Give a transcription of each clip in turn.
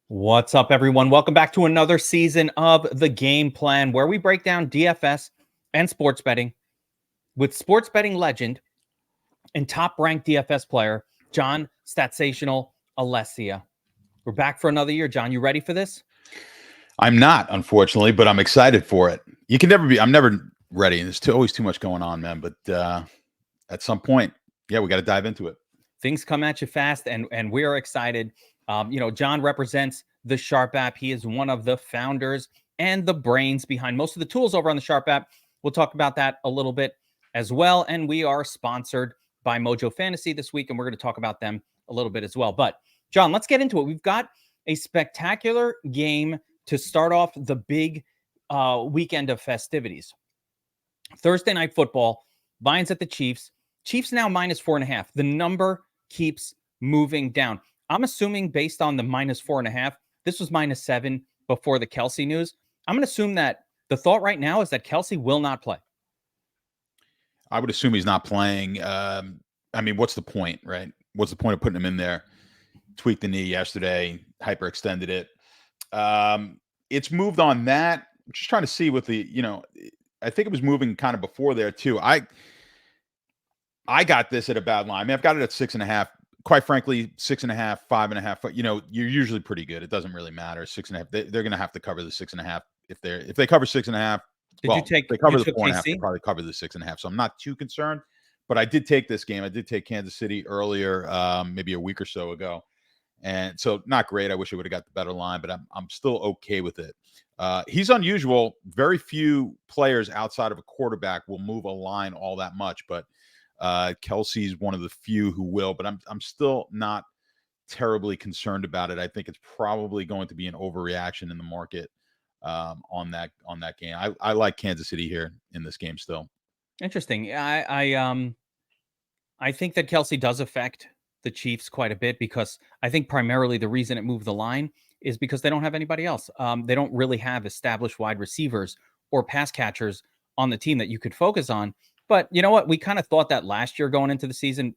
What's up, everyone? Welcome back to another season of the Game Plan, where we break down DFS and sports betting with sports betting legend and top-ranked DFS player, John Statsational Alesia. We're back for another year. John, you ready for this? I'm not, unfortunately, but I'm excited for it. I'm never ready. There's always too much going on, man. But at some point, yeah, we got to dive into it. Things come at you fast, and we are excited. John represents the Sharp app. He is one of the founders and the brains behind most of the tools over on the Sharp app. We'll talk about that a little bit as well. And we are sponsored by Mojo Fantasy this week, and we're going to talk about them a little bit as well. But John, let's get into it. We've got a spectacular game to start off the big weekend of festivities. Thursday night football, Lions at the Chiefs. Chiefs now -4.5. The number keeps moving down. I'm assuming based on the -4.5, this was -7 before the Kelsey news. I'm going to assume that the thought right now is that Kelsey will not play. I would assume he's not playing. I mean, what's the point, right? What's the point of putting him in there? Tweaked the knee yesterday, hyperextended it. It's moved on that. I'm just trying to see with the, I think it was moving kind of before there too. I got this at a bad line. I mean, I've got it at 6.5. Quite frankly, 6.5, 5.5. You're usually pretty good. It doesn't really matter. 6.5. They're going to have to cover the 6.5 if they cover 6.5. Did you take? They cover the 4.5. KC? They probably cover the 6.5. So I'm not too concerned. But I did take this game. I did take Kansas City earlier, maybe a week or so ago, and so not great. I wish I would have got the better line, but I'm still okay with it. He's unusual. Very few players outside of a quarterback will move a line all that much, but Kelsey's one of the few who will. But I'm still not terribly concerned about it. I think it's probably going to be an overreaction in the market on that game. I like Kansas City here in this game still. Interesting. I think that Kelsey does affect the Chiefs quite a bit, because I think primarily the reason it moved the line is because they don't have anybody else. They don't really have established wide receivers or pass catchers on the team that you could focus on. But you know what? We kind of thought that last year going into the season,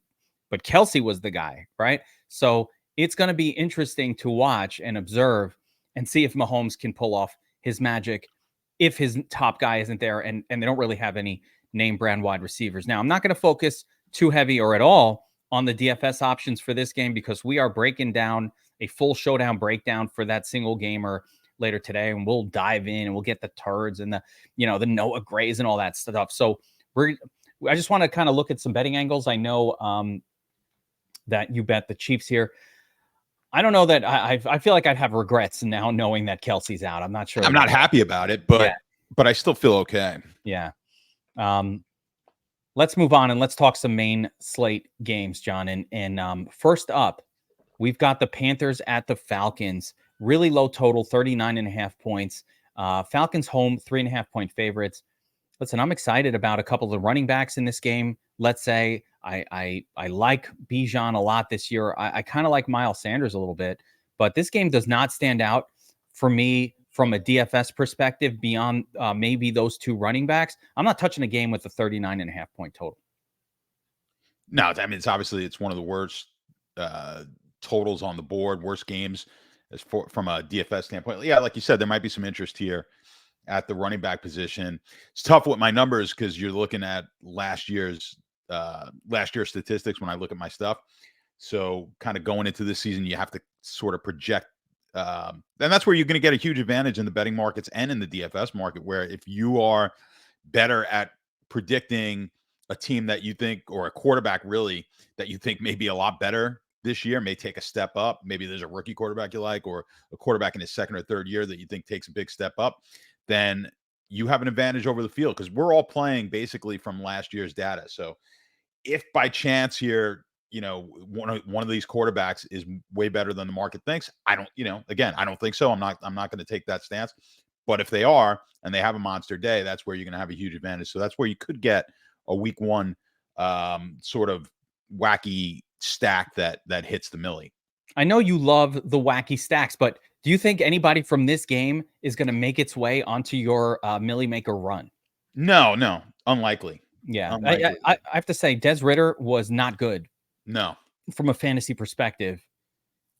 but Kelsey was the guy, right? So it's going to be interesting to watch and observe and see if Mahomes can pull off his magic if his top guy isn't there, and they don't really have any name brand wide receivers. Now, I'm not going to focus too heavy or at all on the DFS options for this game, because we are breaking down a full showdown breakdown for that single gamer later today, and we'll dive in and we'll get the turds and the Noah Grays and all that stuff. So I just want to kind of look at some betting angles. I know that you bet the Chiefs here. I don't know that I feel like I'd have regrets now knowing that Kelsey's out. I'm not sure. I'm not happy about it, but I still feel okay. Yeah. Let's move on and let's talk some main slate games, John. And first up, we've got the Panthers at the Falcons. Really low total, 39.5 points. Falcons home, 3.5-point favorites. Listen, I'm excited about a couple of the running backs in this game. Let's say I like Bijan a lot this year. I kind of like Miles Sanders a little bit, but this game does not stand out for me from a DFS perspective beyond maybe those two running backs. I'm not touching a game with a 39.5-point total. No, I mean, it's one of the worst totals on the board, worst games from a DFS standpoint. Yeah, like you said, there might be some interest here at the running back position. It's tough with my numbers because you're looking at last year's statistics when I look at my stuff. So kind of going into this season, you have to sort of project. And that's where you're going to get a huge advantage in the betting markets and in the DFS market, where if you are better at predicting a team that you think, or a quarterback really, that you think may be a lot better this year, may take a step up. Maybe there's a rookie quarterback you like, or a quarterback in his second or third year that you think takes a big step up, then you have an advantage over the field, because we're all playing basically from last year's data. So if by chance here, one of these quarterbacks is way better than the market thinks, I don't think so. I'm not going to take that stance. But if they are, and they have a monster day, that's where you're going to have a huge advantage. So that's where you could get a week one sort of wacky stack that hits the millie. I know you love the wacky stacks, but do you think anybody from this game is going to make its way onto your millie maker run? No, unlikely. Yeah, I have to say, Des Ridder was not good. No, from a fantasy perspective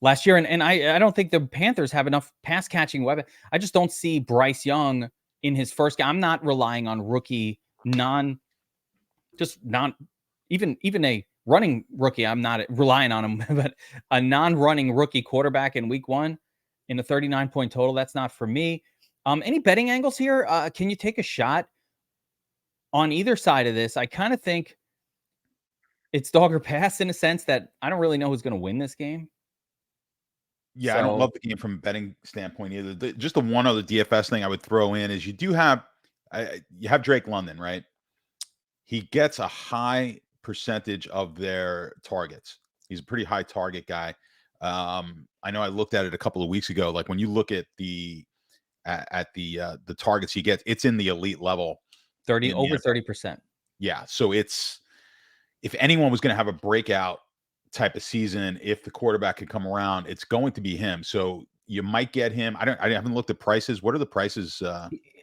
last year. And I don't think the Panthers have enough pass catching weapon. I just don't see Bryce Young in his first game. I'm not relying on rookie even a running rookie. I'm not relying on him, but a non-running rookie quarterback in week 1 in a 39-point total. That's not for me. Any betting angles here? Can you take a shot on either side of this? I kind of think it's dog or pass in a sense that I don't really know who's going to win this game. Yeah, I don't love the game from a betting standpoint either. Just the one other DFS thing I would throw in is you do have you have Drake London, right? He gets a high percentage of their targets. He's a pretty high target guy. I know I looked at it a couple of weeks ago. Like when you look at the targets he gets, it's in the elite level. 30%. Yeah. So it's, if anyone was going to have a breakout type of season, if the quarterback could come around, it's going to be him. So you might get him. I haven't looked at prices. What are the prices?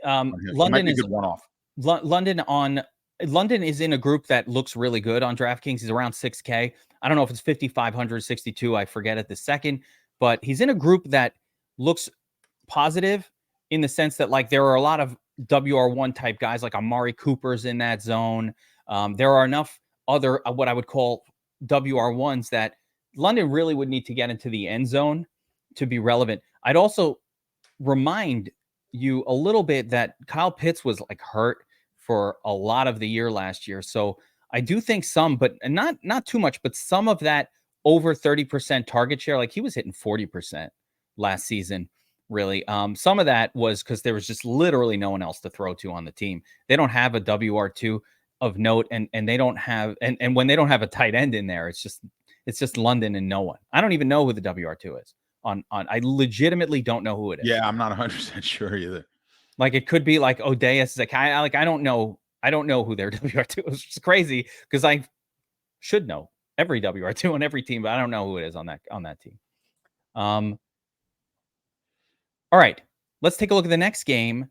London is a good one-off. London is in a group that looks really good on DraftKings. He's around 6K. I don't know if it's 5,500, 62. I forget at the second, but he's in a group that looks positive in the sense that like there are a lot of WR1 type guys, like Amari Cooper's in that zone. There are enough other what I would call WR1s that London really would need to get into the end zone to be relevant. I'd also remind you a little bit that Kyle Pitts was like hurt for a lot of the year last year. So I do think some, but not too much, but some of that over 30% target share, like he was hitting 40% last season, really. Some of that was because there was just literally no one else to throw to on the team. They don't have a WR2 of note, and they don't have, and when they don't have a tight end in there, it's just London and no one. I don't even know who the WR2 is on. I legitimately don't know who it is. Yeah, I'm not 100% sure either. Like it could be like Odeus Zakai. I don't know who their WR2 is, which is crazy because I should know every WR2 on every team, but I don't know who it is on that team. All right, let's take a look at the next game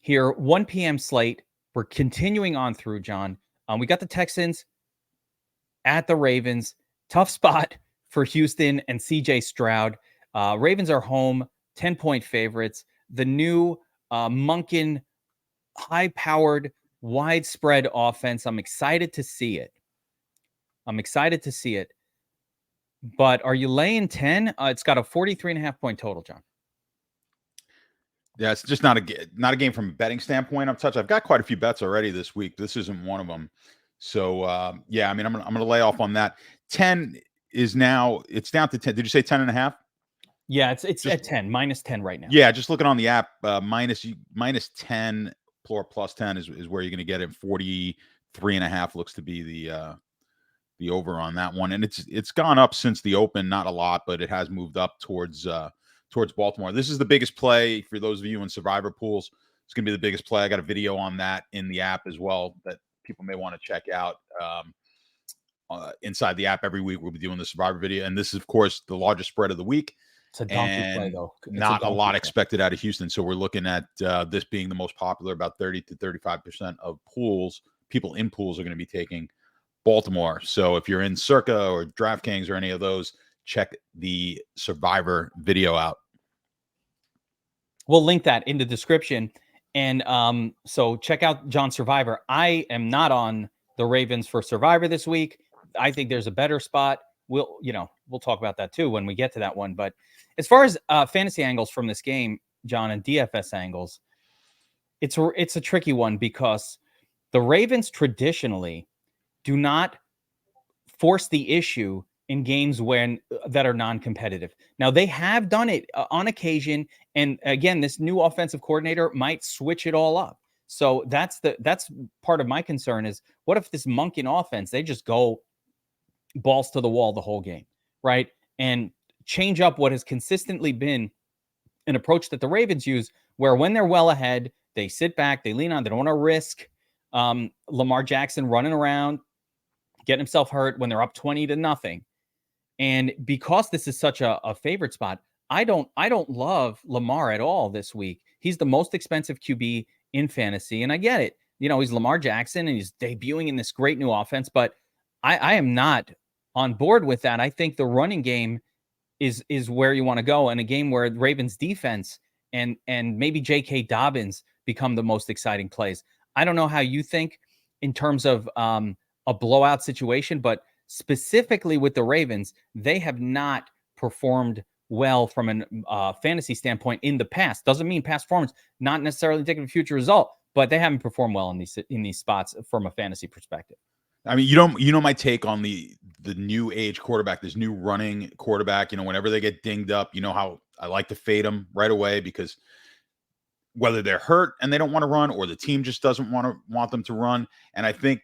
here. 1 p.m. slate. We're continuing on through, John. We got the Texans at the Ravens. Tough spot for Houston and CJ Stroud. Ravens are home, 10-point favorites. The new Monken, high-powered, widespread offense. I'm excited to see it. But are you laying 10? It's got a 43.5-point total, John. Yeah, it's just not a game from a betting standpoint. I've got quite a few bets already this week. This isn't one of them. So yeah, I mean, I'm gonna lay off on that. 10 is now, it's down to 10. Did you say 10.5? Yeah, it's just at 10, minus 10 right now. Yeah, just looking on the app, minus 10 or plus 10 is where you're going to get it. 43.5 looks to be the over on that one, and it's gone up since the open, not a lot, but it has moved up towards Baltimore. This is the biggest play for those of you in survivor pools. It's going to be the biggest play. I got a video on that in the app as well that people may want to check out. Inside the app every week, we'll be doing the survivor video, and this is, of course, the largest spread of the week. It's a donkey play, though. Not a lot expected out of Houston. So we're looking at this being the most popular. About 30 to 35% of people in pools are going to be taking Baltimore. So if you're in Circa or DraftKings or any of those, check the Survivor video out. We'll link that in the description. And so check out John Survivor. I am not on the Ravens for Survivor this week. I think there's a better spot. We'll talk about that too when we get to that one. But as far as fantasy angles from this game, John, and DFS angles, it's a tricky one because the Ravens traditionally do not force the issue in games that are non-competitive. Now they have done it on occasion, and again, this new offensive coordinator might switch it all up. So that's part of my concern is what if this Monken offense, they just go balls to the wall the whole game, right? And change up what has consistently been an approach that the Ravens use, where when they're well ahead, they sit back, they lean on, they don't want to risk Lamar Jackson running around, getting himself hurt when they're up 20-0. And because this is such a favorite spot, I don't love Lamar at all this week. He's the most expensive QB in fantasy, and I get it. He's Lamar Jackson, and he's debuting in this great new offense, but I am not on board with that. I think the running game is where you want to go, and a game where Ravens defense and maybe J.K. Dobbins become the most exciting plays. I don't know how you think in terms of a blowout situation, but specifically with the Ravens, they have not performed well from a fantasy standpoint in the past. Doesn't mean past performance, not necessarily indicative of future result, but they haven't performed well in these spots from a fantasy perspective. I mean, you know my take on the new age quarterback, this new running quarterback. You know, whenever they get dinged up, you know how I like to fade them right away, because whether they're hurt and they don't want to run, or the team just doesn't want them to run. And I think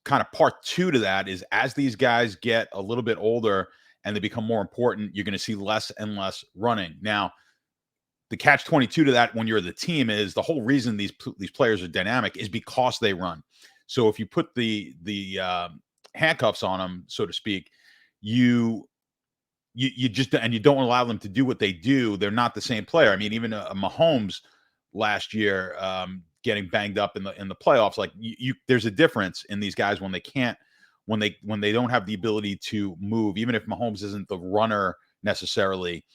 kind of part two to that is, as these guys get a little bit older and they become more important, you're going to see less and less running. Now, the catch 22 to that when you're the team is the whole reason these players are dynamic is because they run. So if you put the handcuffs on them, so to speak, you just, and you don't allow them to do what they do, they're not the same player. I mean, even Mahomes last year, getting banged up in the playoffs, like there's a difference in these guys when they can't, when they don't have the ability to move. Even if Mahomes isn't the runner necessarily,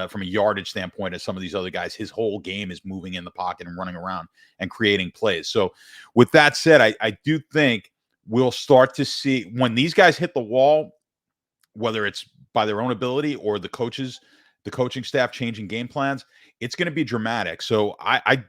from a yardage standpoint, as some of these other guys, his whole game is moving in the pocket and running around and creating plays. So with that said, I do think we'll start to see, when these guys hit the wall, whether it's by their own ability or the coaching staff changing game plans, it's going to be dramatic. So I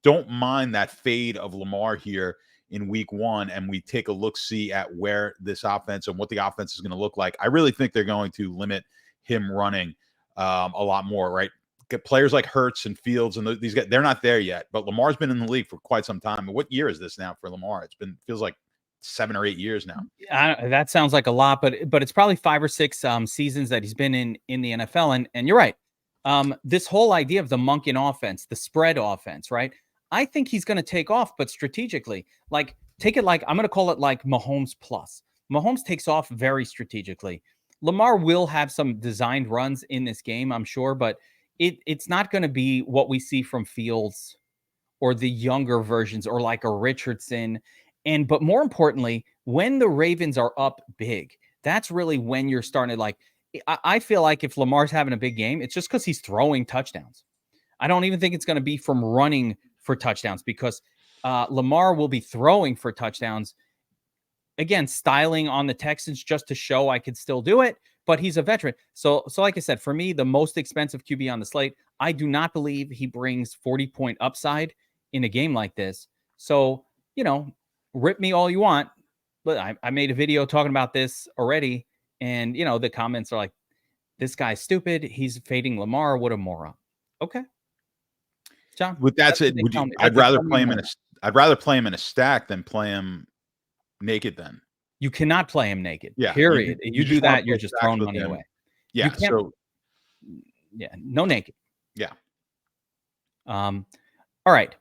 don't mind that fade of Lamar here in week one, and we take a look-see at where this offense and what the offense is going to look like. I really think they're going to limit him running a lot more, right? Get players like Hurts and Fields and these guys, they're not there yet, but Lamar's been in the league for quite some time. What year is this now for Lamar? Feels like 7 or 8 years now. That sounds like a lot, but it's probably 5 or 6 seasons that he's been in the NFL. And you're right. This whole idea of the Monken offense, the spread offense, right? I think he's going to take off, but strategically. Like, take it like, I'm going to call it like Mahomes plus. Mahomes takes off very strategically. Lamar will have some designed runs in this game, I'm sure, but it's not going to be what we see from Fields or the younger versions, or like a Richardson. But more importantly, when the Ravens are up big, that's really when you're starting to, like, I feel like if Lamar's having a big game, it's just because he's throwing touchdowns. I don't even think it's going to be from running for touchdowns, because Lamar will be throwing for touchdowns. Again, styling on the Texans just to show I could still do it, but he's a veteran. So like I said, for me, the most expensive QB on the slate, I do not believe he brings 40-point upside in a game like this. So, rip me all you want, but I made a video talking about this already, and, the comments are like, this guy's stupid. He's fading Lamar. What a moron. Okay. John, With that said, I'd rather play him in a stack than play him naked then. You cannot play him naked. Yeah. Period. You do that, you're just throwing money away. Yeah. No naked. Yeah. All right.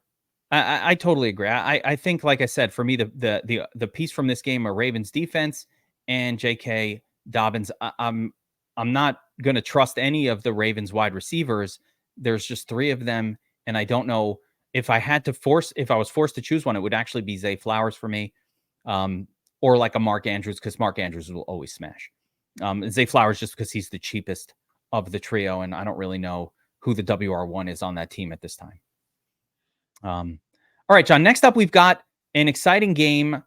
I totally agree. I think, like I said, for me, the piece from this game are Ravens defense and J.K. Dobbins. I'm not going to trust any of the Ravens wide receivers. There's just 3 of them, and I don't know if I was forced to choose one, it would actually be Zay Flowers for me, or like a Mark Andrews, because Mark Andrews will always smash. Zay Flowers just because he's the cheapest of the trio, and I don't really know who the WR1 is on that team at this time. All right, John, next up, we've got an exciting game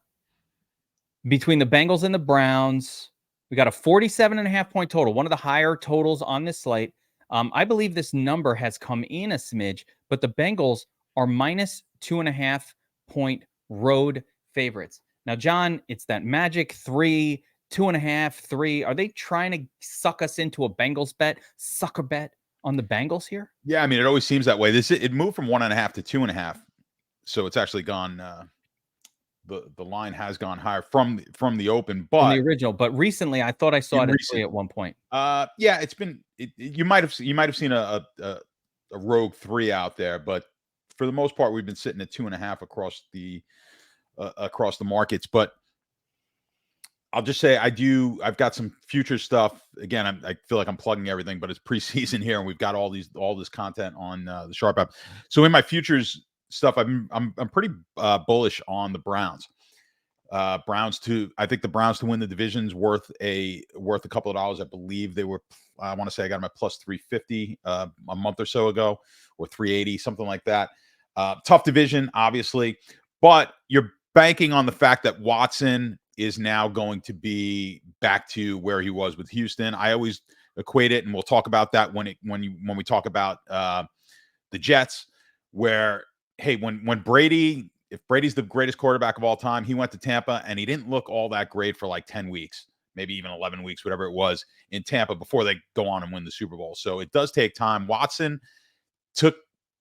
between the Bengals and the Browns. We got a 47.5-point total, one of the higher totals on this slate. I believe this number has come in a smidge, but the Bengals are minus 2.5-point road favorites. Now, John, it's that magic 3, 2.5, 3. Are they trying to suck us into a Bengals sucker bet on the Bengals here? Yeah, I mean, it always seems that way. It moved from 1.5 to 2.5, so it's actually gone. The line has gone higher from the open, but from the original. But recently, I thought I saw it at 3 at one point. Yeah, it's been. You might have seen a rogue 3 out there, but for the most part, we've been sitting at 2.5 across the markets. But I'll just say I've got some future stuff. Again, I feel like I'm plugging everything, but it's preseason here, and we've got all this content on the Sharp app. So in my futures stuff, I'm pretty bullish on the Browns. I think the Browns to win the division's worth a couple of dollars. I believe they were, I want to say I got them at plus 350 a month or so ago, or 380, something like that. Tough division, obviously, but you're banking on the fact that Watson is now going to be back to where he was with Houston. I always equate it, and we'll talk about that when we talk about the Jets, where, hey, when Brady, if Brady's the greatest quarterback of all time, he went to Tampa and he didn't look all that great for like 10 weeks, maybe even 11 weeks, whatever it was, in Tampa before they go on and win the Super Bowl. So it does take time. Watson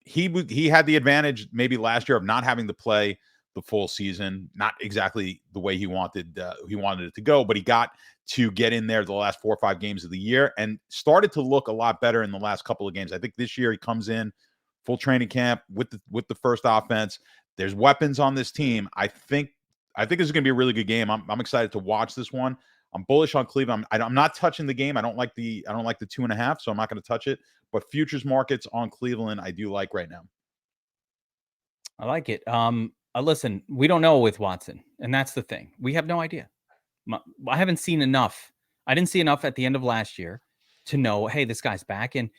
he had the advantage maybe last year of not having to play the full season, not exactly the way he wanted it to go, but he got to get in there the last 4 or 5 games of the year and started to look a lot better in the last couple of games. I think this year he comes in full training camp with the first offense. There's weapons on this team. I think this is going to be a really good game. I'm excited to watch this one. I'm bullish on Cleveland. I'm not touching the game. I don't like the 2.5, so I'm not going to touch it. But futures markets on Cleveland, I do like right now. I like it. Listen, we don't know with Watson, and that's the thing. We have no idea. I haven't seen enough. I didn't see enough at the end of last year to know, hey, this guy's back, and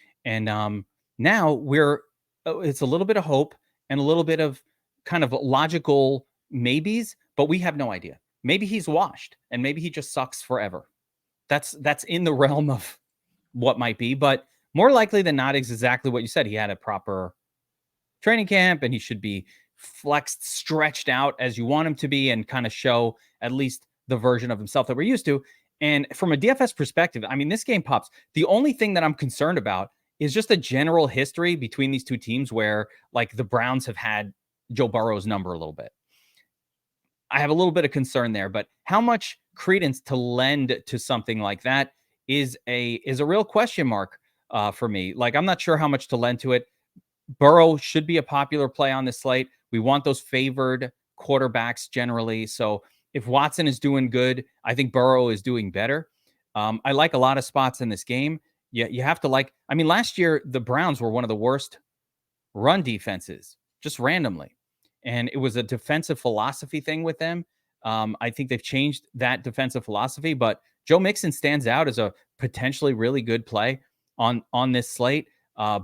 now we're it's a little bit of hope and a little bit of kind of logical maybes, but we have no idea. Maybe he's washed, and maybe he just sucks forever. That's in the realm of what might be, but more likely than not is exactly what you said. He had a proper training camp, and he should be flexed, stretched out as you want him to be, and kind of show at least the version of himself that we're used to. And from a DFS perspective, I mean, this game pops. The only thing that I'm concerned about is just a general history between these two teams where, like, the Browns have had Joe Burrow's number a little bit. I have a little bit of concern there, but how much credence to lend to something like that is a real question mark for me. Like, I'm not sure how much to lend to it. Burrow should be a popular play on this slate. We want those favored quarterbacks generally. So if Watson is doing good, I think Burrow is doing better. I like a lot of spots in this game. You have to like, I mean, last year, the Browns were one of the worst run defenses, just randomly. And it was a defensive philosophy thing with them. I think they've changed that defensive philosophy, but Joe Mixon stands out as a potentially really good play on this slate.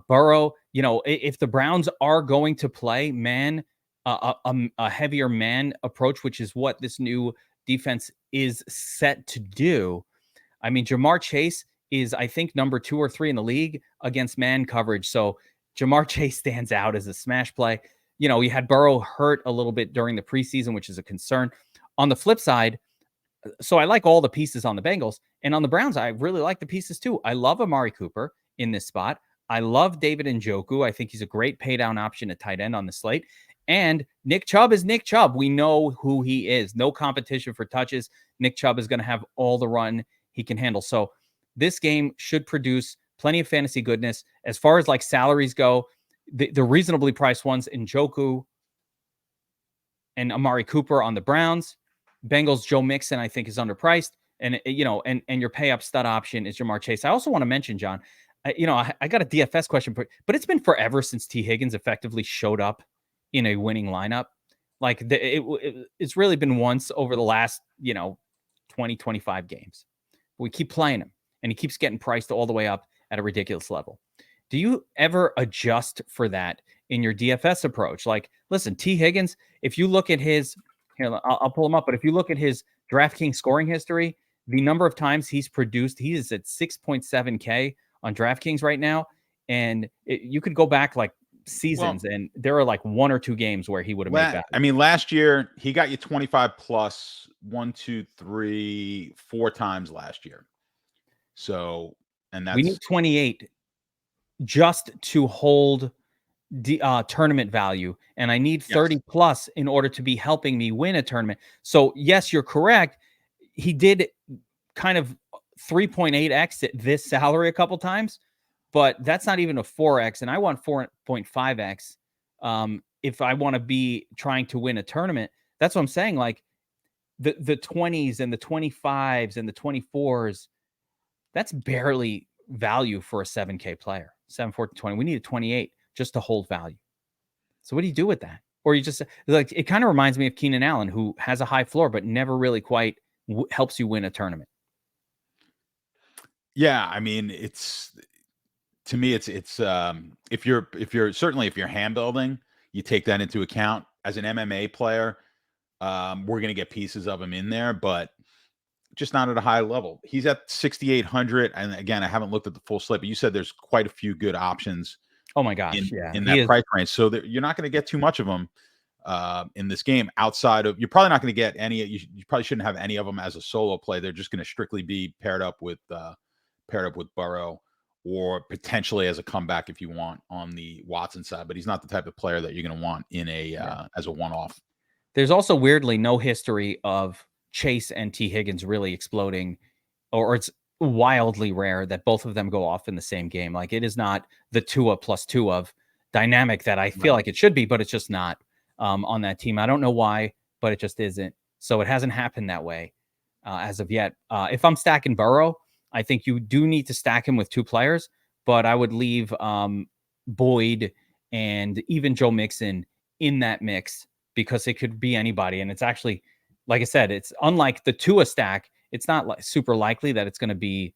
Burrow, if the Browns are going to play man, a heavier man approach, which is what this new defense is set to do. I mean, Jamar Chase is, I think, number 2 or 3 in the league against man coverage. So Jamar Chase stands out as a smash play. You had Burrow hurt a little bit during the preseason, which is a concern. On the flip side, so I like all the pieces on the Bengals. And on the Browns, I really like the pieces too. I love Amari Cooper in this spot. I love David Njoku. I think he's a great pay down option at tight end on the slate. And Nick Chubb is Nick Chubb. We know who he is. No competition for touches. Nick Chubb is going to have all the run he can handle. So this game should produce plenty of fantasy goodness. As far as like salaries go, the reasonably priced ones, Njoku and Amari Cooper on the Browns. Bengals, Joe Mixon, I think, is underpriced. And, and your pay up stud option is Jamar Chase. I also want to mention, John, I got a DFS question, but it's been forever since T. Higgins effectively showed up in a winning lineup. Like, it's really been once over the last, 20, 25 games. We keep playing him, and he keeps getting priced all the way up at a ridiculous level. Do you ever adjust for that in your DFS approach? Like, listen, T. Higgins, if you look at his, here, I'll pull him up, but if you look at his DraftKings scoring history, the number of times he's produced, he is at 6.7K on DraftKings right now. And you could go back like seasons, and there are like 1 or 2 games where he would have made that. I mean, last year he got you 25 plus 1, 2, 3, 4 times last year. So, and that's, we need 28 just to hold tournament value, and I need 30 plus in order to be helping me win a tournament. So yes, you're correct. He did kind of 3.8x this salary a couple times, but that's not even a 4x, and I want 4.5x if I want to be trying to win a tournament. That's what I'm saying. Like the 20s and the 25s and the 24s, that's barely value for a 7K player. 7, 14, 20. We need a 28 just to hold value. So what do you do with that? Or you just like, it kind of reminds me of Keenan Allen, who has a high floor, but never really quite helps you win a tournament. Yeah, I mean, to me, if you're certainly if you're hand building, you take that into account. As an MMA player, we're gonna get pieces of him in there, but just not at a high level. He's at 6,800, and again, I haven't looked at the full slate, but you said there's quite a few good options Oh my gosh, in yeah, in he that is. price range, so that you're not going to get too much of them in this game. Outside of, you're probably not going to get any. You probably shouldn't have any of them as a solo play. They're just going to strictly be paired up with Burrow, or potentially as a comeback if you want on the Watson side. But he's not the type of player that you're going to want in a Yeah. as a one off. There's also weirdly no history of Chase and T. Higgins really exploding, or it's wildly rare that both of them go off in the same game. Like, it is not the Tua plus two of dynamic that I feel Right. like it should be, but it's just not on that team. I don't know why, but it just isn't. So it hasn't happened that way as of yet. If I'm stacking Burrow, I think you do need to stack him with two players, but I would leave Boyd and even Joe Mixon in that mix, because it could be anybody. And it's actually, like I said, it's unlike the Tua stack. It's not like super likely that it's going to be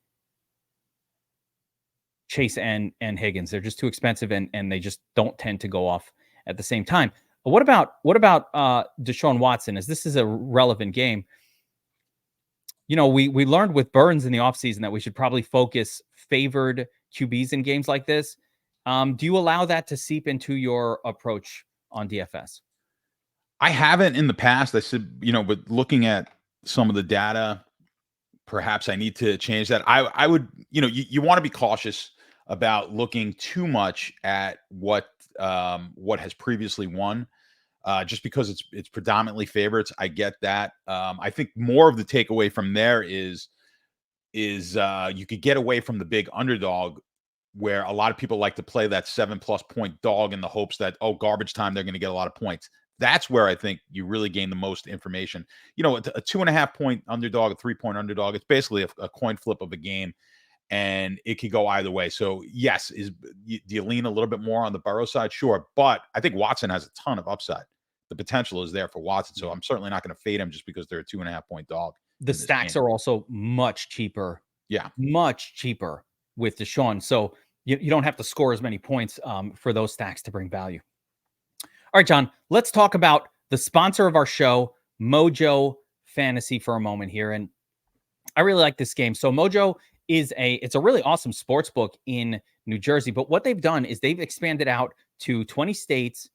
Chase and Higgins. They're just too expensive, and they just don't tend to go off at the same time. But what about Deshaun Watson? As this is a relevant game, we learned with Burns in the offseason that we should probably focus favored QBs in games like this. Do you allow that to seep into your approach on DFS? I haven't in the past. I said, but looking at some of the data, perhaps I need to change that. I would, you want to be cautious about looking too much at what has previously won, just because it's predominantly favorites. I get that. I think more of the takeaway from there is you could get away from the big underdog, where a lot of people like to play that 7+ point dog in the hopes that, oh, garbage time, they're going to get a lot of points. That's where I think you really gain the most information. A 2.5 point underdog, a 3 point underdog, it's basically a coin flip of a game, and it could go either way. So yes, do you lean a little bit more on the Burrow side? Sure. But I think Watson has a ton of upside. The potential is there for Watson. So I'm certainly not going to fade him just because they're a 2.5 point dog The in this game. stacks are also Yeah. much cheaper with Deshaun. So you don't have to score as many points for those stacks to bring value. All right, John, let's talk about the sponsor of our show, Mojo Fantasy, for a moment here. And I really like this game. So Mojo it's a really awesome sports book in New Jersey. But what they've done is they've expanded out to 20 states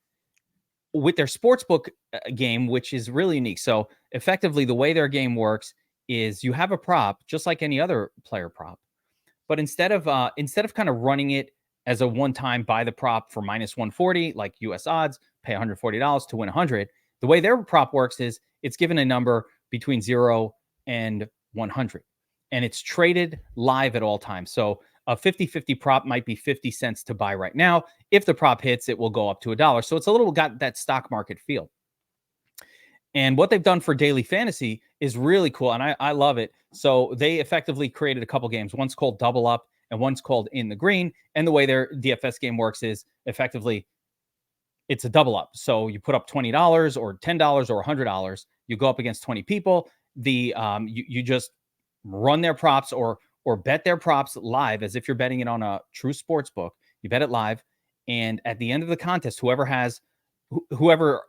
with their sportsbook game, which is really unique. So effectively, the way their game works is you have a prop, just like any other player prop, but instead of kind of running it as a one-time buy the prop for minus 140, like US odds, pay $140 to win 100. The way their prop works is it's given a number between 0 and 100, and it's traded live at all times. So a 50-50 prop might be 50 cents to buy right now. If the prop hits, it will go up to $1. So it's a little got that stock market feel. And what they've done for daily fantasy is really cool, and I love it. So they effectively created a couple games. One's called Double Up, and one's called In the Green. And the way their DFS game works is effectively it's a double up. So you put up $20 or $10 or $100. You go up against 20 people. You just run their props or bet their props live as if you're betting it on a true sports book. You bet it live, and at the end of the contest, whoever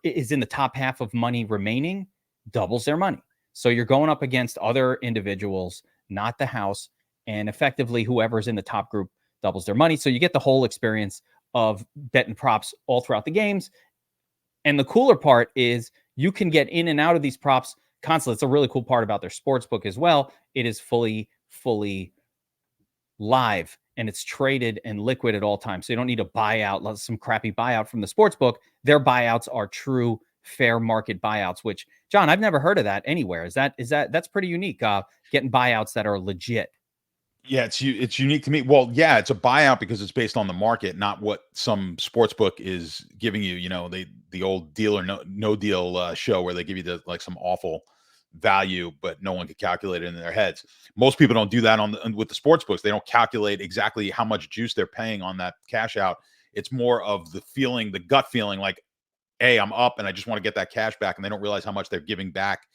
is in the top half of money remaining doubles their money. So you're going up against other individuals, not the house, and effectively whoever's in the top group doubles their money. So you get the whole experience of betting props all throughout the games. And the cooler part is you can get in and out of these props constantly. It's a really cool part about their sports book as well. It is fully live, and it's traded and liquid at all times. So you don't need a buyout, some crappy buyout from the sports book. Their buyouts are true fair market buyouts, which, John, I've never heard of that anywhere. That's pretty unique, getting buyouts that are legit. Yeah, it's unique to me. Well, yeah, it's a buyout because it's based on the market, not what some sports book is giving you. The old deal or no deal show where they give you some awful value, but no one could calculate it in their heads. Most people don't do that with the sports books. They don't calculate exactly how much juice they're paying on that cash out. It's more of the feeling, the gut feeling, like hey, I'm up and I just want to get that cash back, and they don't realize how much they're giving back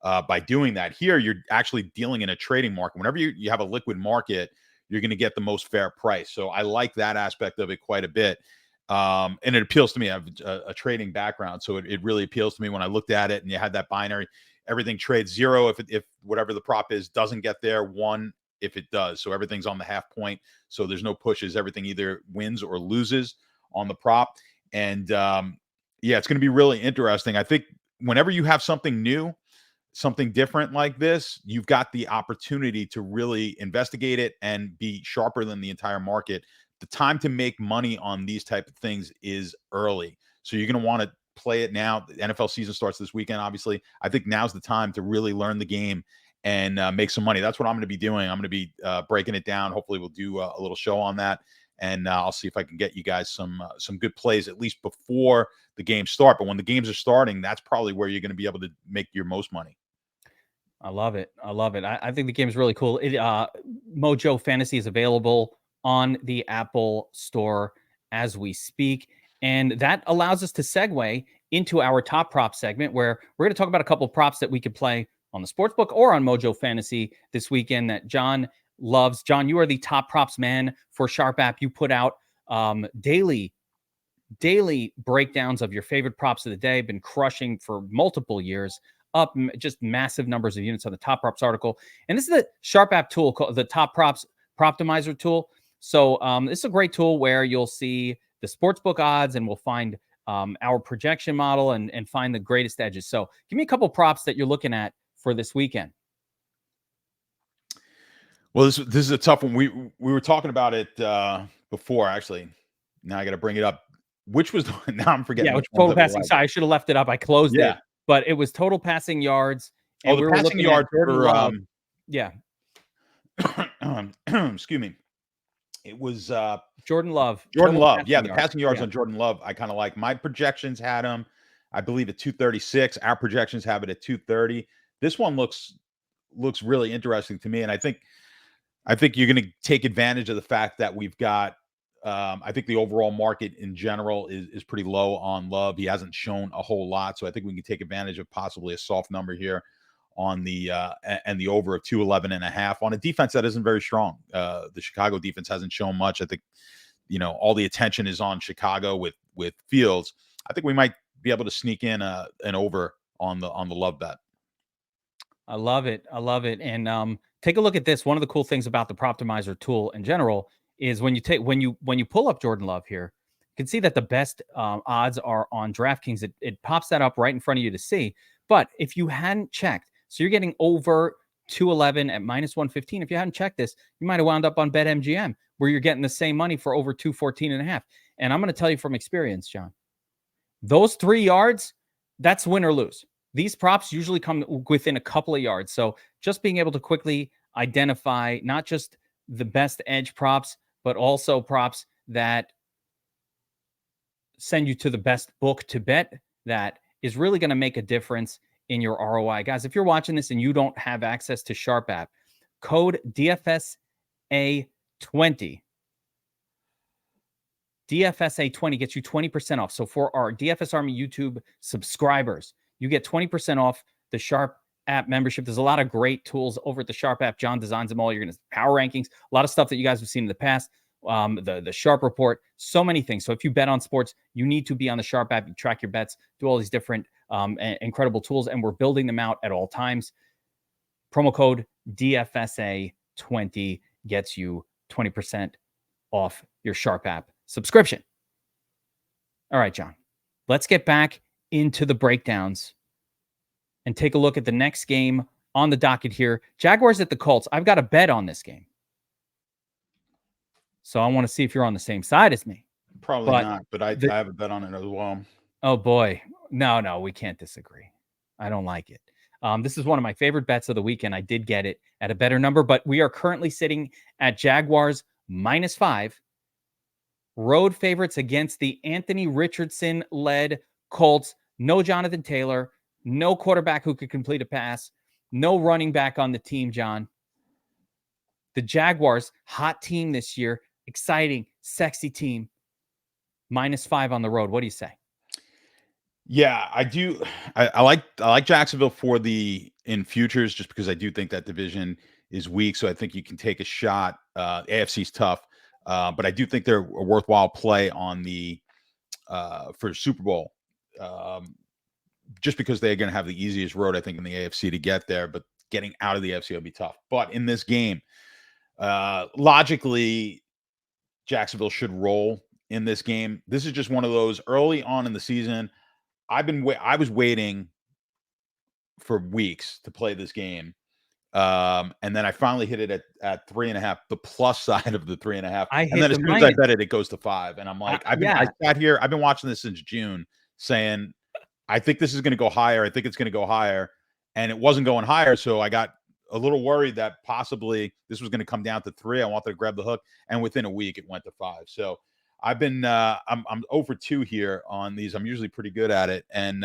by doing that. Here, you're actually dealing in a trading market. Whenever you have a liquid market, you're going to get the most fair price. So I like that aspect of it quite a bit. And it appeals to me. I have a trading background, so it really appeals to me when I looked at it and you had that binary. Everything trades 0 if whatever the prop is doesn't get there, 1 if it does. So everything's on the half point. So there's no pushes. Everything either wins or loses on the prop. And yeah, it's going to be really interesting. I think whenever you have something new, something different like this, you've got the opportunity to really investigate it and be sharper than the entire market. The time to make money on these type of things is early. So you're going to want to play it now. The NFL season starts this weekend, obviously. I think now's the time to really learn the game and make some money. That's what I'm going to be doing. I'm going to be breaking it down. Hopefully we'll do a little show on that. And I'll see if I can get you guys some good plays at least before the games start. But when the games are starting, that's probably where you're going to be able to make your most money. I love it. I love it. I think the game is really cool. Mojo Fantasy is available on the Apple Store as we speak. And that allows us to segue into our top prop segment, where we're going to talk about a couple of props that we could play on the sportsbook or on Mojo Fantasy this weekend that John loves. John, you are the top props man for Sharp App. You put out daily breakdowns of your favorite props of the day. Been crushing for multiple years, up just massive numbers of units on the top props article. And this is the Sharp App tool called the top props Proptimizer tool. So this is a great tool where you'll see the sportsbook odds, and we'll find our projection model and find the greatest edges. So give me a couple props that you're looking at for this weekend. Well, this is a tough one. We were talking about it before, actually. Now I got to bring it up. Which was now I'm forgetting. Yeah, Which total passing. Sorry, I should have left it up. I closed it, but it was total passing yards. And the passing yards for yeah. Excuse me. It was Jordan Love. Yeah, the passing yards on Jordan Love. I kind of like. My projections had him, I believe, at 236. Our projections have it at 230. This one looks really interesting to me, and I think you're going to take advantage of the fact that we've got. I think the overall market in general is pretty low on Love. He hasn't shown a whole lot, so I think we can take advantage of possibly a soft number here on the and the over of 211.5 on a defense that isn't very strong. The Chicago defense hasn't shown much. I think all the attention is on Chicago with Fields. I think we might be able to sneak in an over on the Love bet. I love it. I love it. And take a look at this. One of the cool things about the Proptimizer tool in general is when you pull up Jordan Love here, you can see that the best odds are on DraftKings. It pops that up right in front of you to see. But if you hadn't checked, so you're getting over 211 at minus 115. If you hadn't checked this, you might have wound up on BetMGM where you're getting the same money for over 214.5. And I'm going to tell you from experience, John, those 3 yards, that's win or lose. These props usually come within a couple of yards. So just being able to quickly identify not just the best edge props, but also props that send you to the best book to bet, that is really going to make a difference in your ROI. Guys, if you're watching this and you don't have access to Sharp App, code DFSA20. DFSA20 gets you 20% off. So for our DFS Army YouTube subscribers, you get 20% off the Sharp App membership. There's a lot of great tools over at the Sharp App. John designs them all. You're going to power rankings, a lot of stuff that you guys have seen in the past. The Sharp Report, so many things. So if you bet on sports, you need to be on the Sharp App. You track your bets, do all these different incredible tools, and we're building them out at all times. Promo code DFSA20 gets you 20% off your Sharp App subscription. All right, John, let's get back into the breakdowns and take a look at the next game on the docket here. Jaguars at the Colts. I've got a bet on this game, so I want to see if you're on the same side as me. Probably not, but I have a bet on it as well. Oh, boy. No, we can't disagree. I don't like it. This is one of my favorite bets of the weekend. I did get it at a better number, but we are currently sitting at Jaguars -5. Road favorites against the Anthony Richardson-led Colts. No Jonathan Taylor. No quarterback who could complete a pass. No running back on the team, John. The Jaguars, hot team this year. Exciting, sexy team. -5 on the road. What do you say? Yeah, I do. I like Jacksonville for the in futures just because I do think that division is weak. So I think you can take a shot. AFC's tough, but I do think they're a worthwhile play on the for Super Bowl. Um, just because they're going to have the easiest road, I think, in the AFC to get there. But getting out of the AFC will be tough. But in this game, logically, Jacksonville should roll in this game. This is just one of those early on in the season. I was waiting for weeks to play this game. And then I finally hit it at 3.5, the plus side of the 3.5. I And hit then as the soon as I minus. bet it, it goes to 5. And I'm like, I Yeah, sat here, I've been watching this since June saying, I think this is going to go higher. I think it's going to go higher. And it wasn't going higher. So I got a little worried that possibly this was going to come down to 3. I wanted to grab the hook. And within a week, it went to 5. So I've been, I'm over 2 here on these. I'm usually pretty good at it. And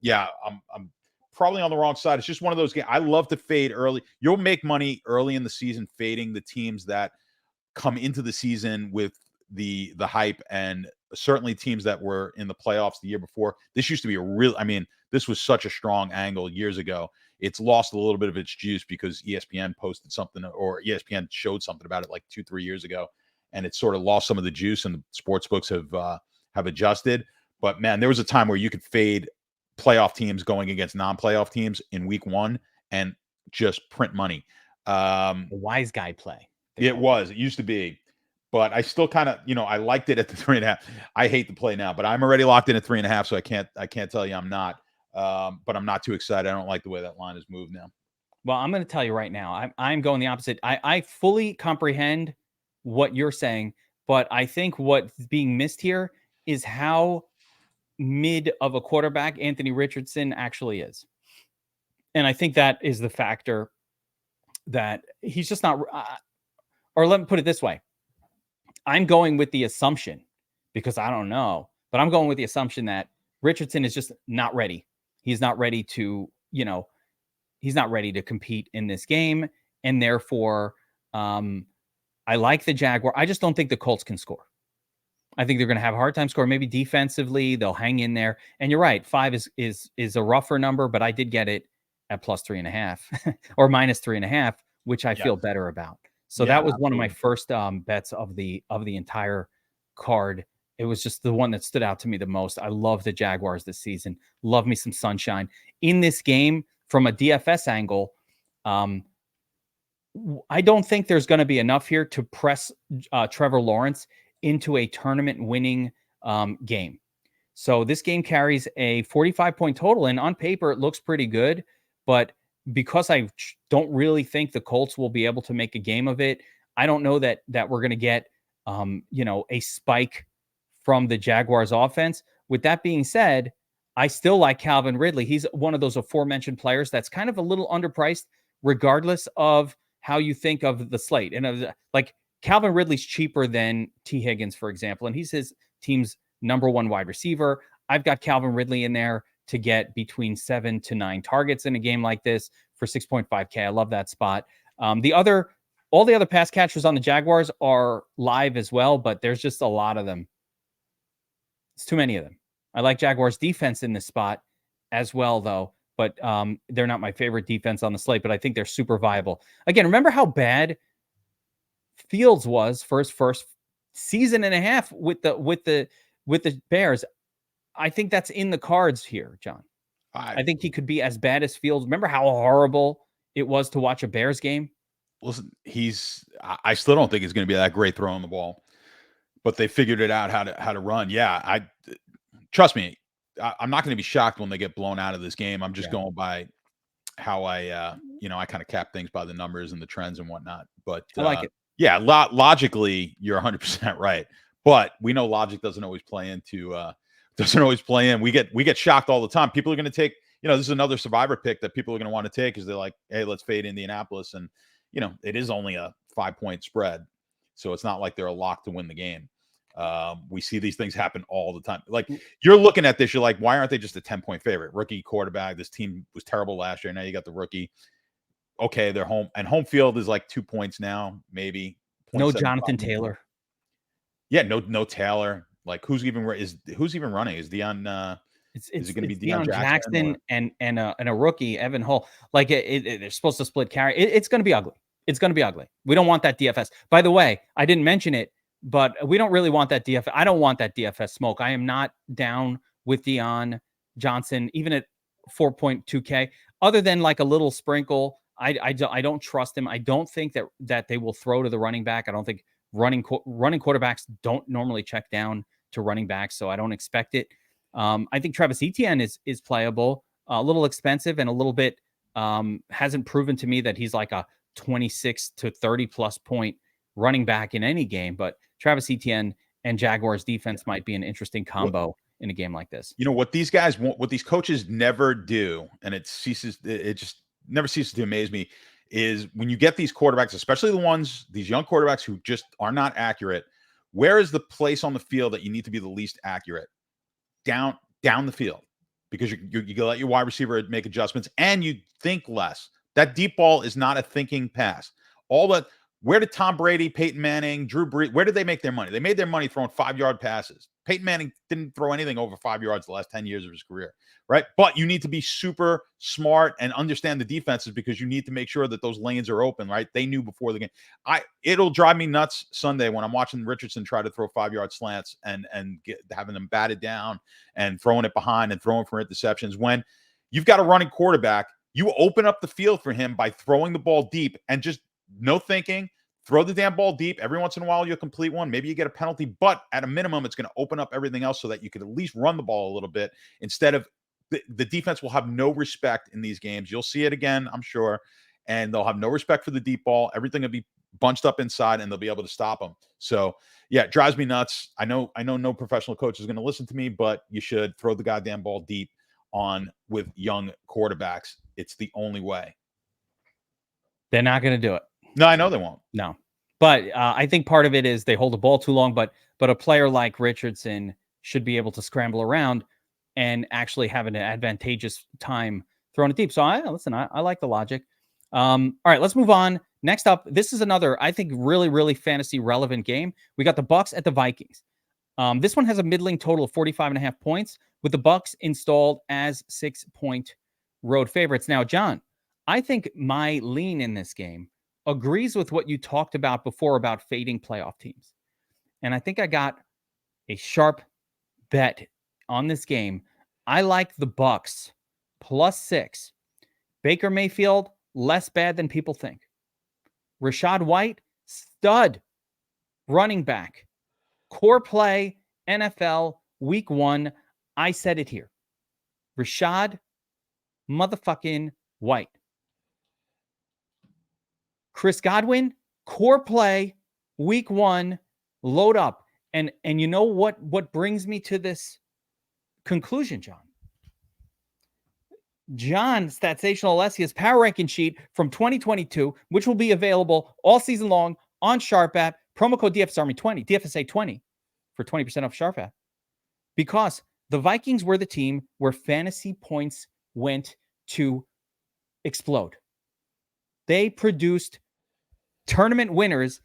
yeah, I'm probably on the wrong side. It's just one of those games. I love to fade early. You'll make money early in the season fading the teams that come into the season with the hype, and certainly teams that were in the playoffs the year before. This used to be a real, I mean, this was such a strong angle years ago. It's lost a little bit of its juice because ESPN posted something, or ESPN showed something about it like 2-3 years ago, and it sort of lost some of the juice, and the sports books have adjusted. But man, there was a time where you could fade playoff teams going against non-playoff teams in week 1 and just print money. the wise guy play. It was. It used to be. But I still kind of, I liked it at the 3.5. I hate the play now, but I'm already locked in at 3.5, so I can't tell you I'm not. But I'm not too excited. I don't like the way that line has moved now. Well, I'm going to tell you right now, I'm going the opposite. I fully comprehend what you're saying, but I think what's being missed here is how mid of a quarterback Anthony Richardson actually is. And I think that is the factor that he's just not, or let me put it this way. I'm going with the assumption, because I don't know, but I'm going with the assumption that Richardson is just not ready. He's not ready to, he's not ready to compete in this game. And therefore, I like the Jaguar. I just don't think the Colts can score. I think they're going to have a hard time scoring. Maybe defensively, they'll hang in there. And you're right, 5 is a rougher number, but I did get it at plus 3.5 or minus 3.5, which I feel better about. So Yeah, that was one of my absolutely. first bets of the entire card. It was just the one that stood out to me the most. I love the Jaguars this season. Love me some sunshine in this game from a DFS angle. I don't think there's going to be enough here to press Trevor Lawrence into a tournament winning game. So this game carries a 45-point total, and on paper it looks pretty good. But because I don't really think the Colts will be able to make a game of it, I don't know that we're going to get a spike from the Jaguars offense. With that being said, I still like Calvin Ridley. He's one of those aforementioned players that's kind of a little underpriced, regardless of how you think of the slate. And like Calvin Ridley's cheaper than T. Higgins, for example, and he's his team's number 1 wide receiver. I've got Calvin Ridley in there to get between 7 to 9 targets in a game like this for 6.5K. I love that spot. All the other pass catchers on the Jaguars are live as well, but there's just a lot of them. It's too many of them. I like Jaguars defense in this spot as well, though, but they're not my favorite defense on the slate, but I think they're super viable. Again, remember how bad Fields was for his first season and a half with the Bears. I think that's in the cards here, John. I I think he could be as bad as Fields. Remember how horrible it was to watch a Bears game? listen. I still don't think he's going to be that great throwing the ball, but they figured it out how to run. Yeah, I trust me. I'm not going to be shocked when they get blown out of this game. I'm just Yeah. going by how I kind of cap things by the numbers and the trends and whatnot. But I like it. yeah, logically, you're 100% right. But we know logic doesn't always play into doesn't always play in. We get shocked all the time. People are going to take, this is another survivor pick that people are going to want to take because they're like, hey, let's fade Indianapolis, and it is only a 5-point spread, so it's not like they're a lock to win the game. We see these things happen all the time. Like you're looking at this, you're like, why aren't they just a 10-point favorite? Rookie quarterback. This team was terrible last year. Now you got the rookie. Okay, they're home, and home field is like 2 points now, maybe. No 0.75. Jonathan Taylor. Yeah, no Taylor. Like who's even running? Is Dion? Is it going to be It's Deion Deion Jackson Jackson or and a rookie, Evan Hull. Like they're supposed to split carry. It's going to be ugly. It's going to be ugly. We don't want that DFS. By the way, I didn't mention it, but we don't really want that DFS. I don't want that DFS smoke. I am not down with Deion Johnson, even at 4.2K. Other than like a little sprinkle, I don't trust him. I don't think that they will throw to the running back. I don't think running quarterbacks don't normally check down to running backs, so I don't expect it. I think Travis Etienne is playable, a little expensive, and a little bit hasn't proven to me that he's like a 26 to 30 plus point running back in any game. But Travis Etienne and Jaguars defense might be an interesting combo in a game like this. You know what these guys want, what these coaches never do, and it just never ceases to amaze me, is when you get these quarterbacks, especially these young quarterbacks who just are not accurate. Where is the place on the field that you need to be the least accurate? Down the field, because you let your wide receiver make adjustments and you think less. That deep ball is not a thinking pass. Where did Tom Brady, Peyton Manning, Drew Brees, where did they make their money? They made their money throwing 5-yard passes. Peyton Manning didn't throw anything over 5 yards the last 10 years of his career, right? But you need to be super smart and understand the defenses, because you need to make sure that those lanes are open, right? They knew before the game. It'll drive me nuts Sunday when I'm watching Richardson try to throw 5-yard slants and having them batted down and throwing it behind and throwing for interceptions. When you've got a running quarterback, you open up the field for him by throwing the ball deep and just no thinking. Throw the damn ball deep. Every once in a while, you'll complete one. Maybe you get a penalty, but at a minimum, it's going to open up everything else so that you can at least run the ball a little bit instead of the defense will have no respect in these games. You'll see it again, I'm sure, and they'll have no respect for the deep ball. Everything will be bunched up inside, and they'll be able to stop them. So, yeah, it drives me nuts. I know no professional coach is going to listen to me, but you should throw the goddamn ball deep with young quarterbacks. It's the only way. They're not going to do it. No, I know they won't. No, but I think part of it is they hold the ball too long. But a player like Richardson should be able to scramble around and actually have an advantageous time throwing it deep. So I like the logic. All right, let's move on. Next up, this is another, I think, really, really fantasy relevant game. We got the Bucks at the Vikings. This one has a middling total of 45.5 points, with the Bucks installed as 6-point road favorites. Now, John, I think my lean in this game agrees with what you talked about before about fading playoff teams. And I think I got a sharp bet on this game. I like the Bucks +6. Baker Mayfield, less bad than people think. Rachaad White, stud running back. Core play, NFL, Week 1. I said it here. Rachaad motherfucking White. Chris Godwin, core play, Week 1, load up. And you know what brings me to this conclusion, John? John's Statsational Alesia's power ranking sheet from 2022, which will be available all season long on Sharp app. Promo code DFSARMY20, DFSA20 for 20% off Sharp app. Because the Vikings were the team where fantasy points went to explode. They produced tournament winners,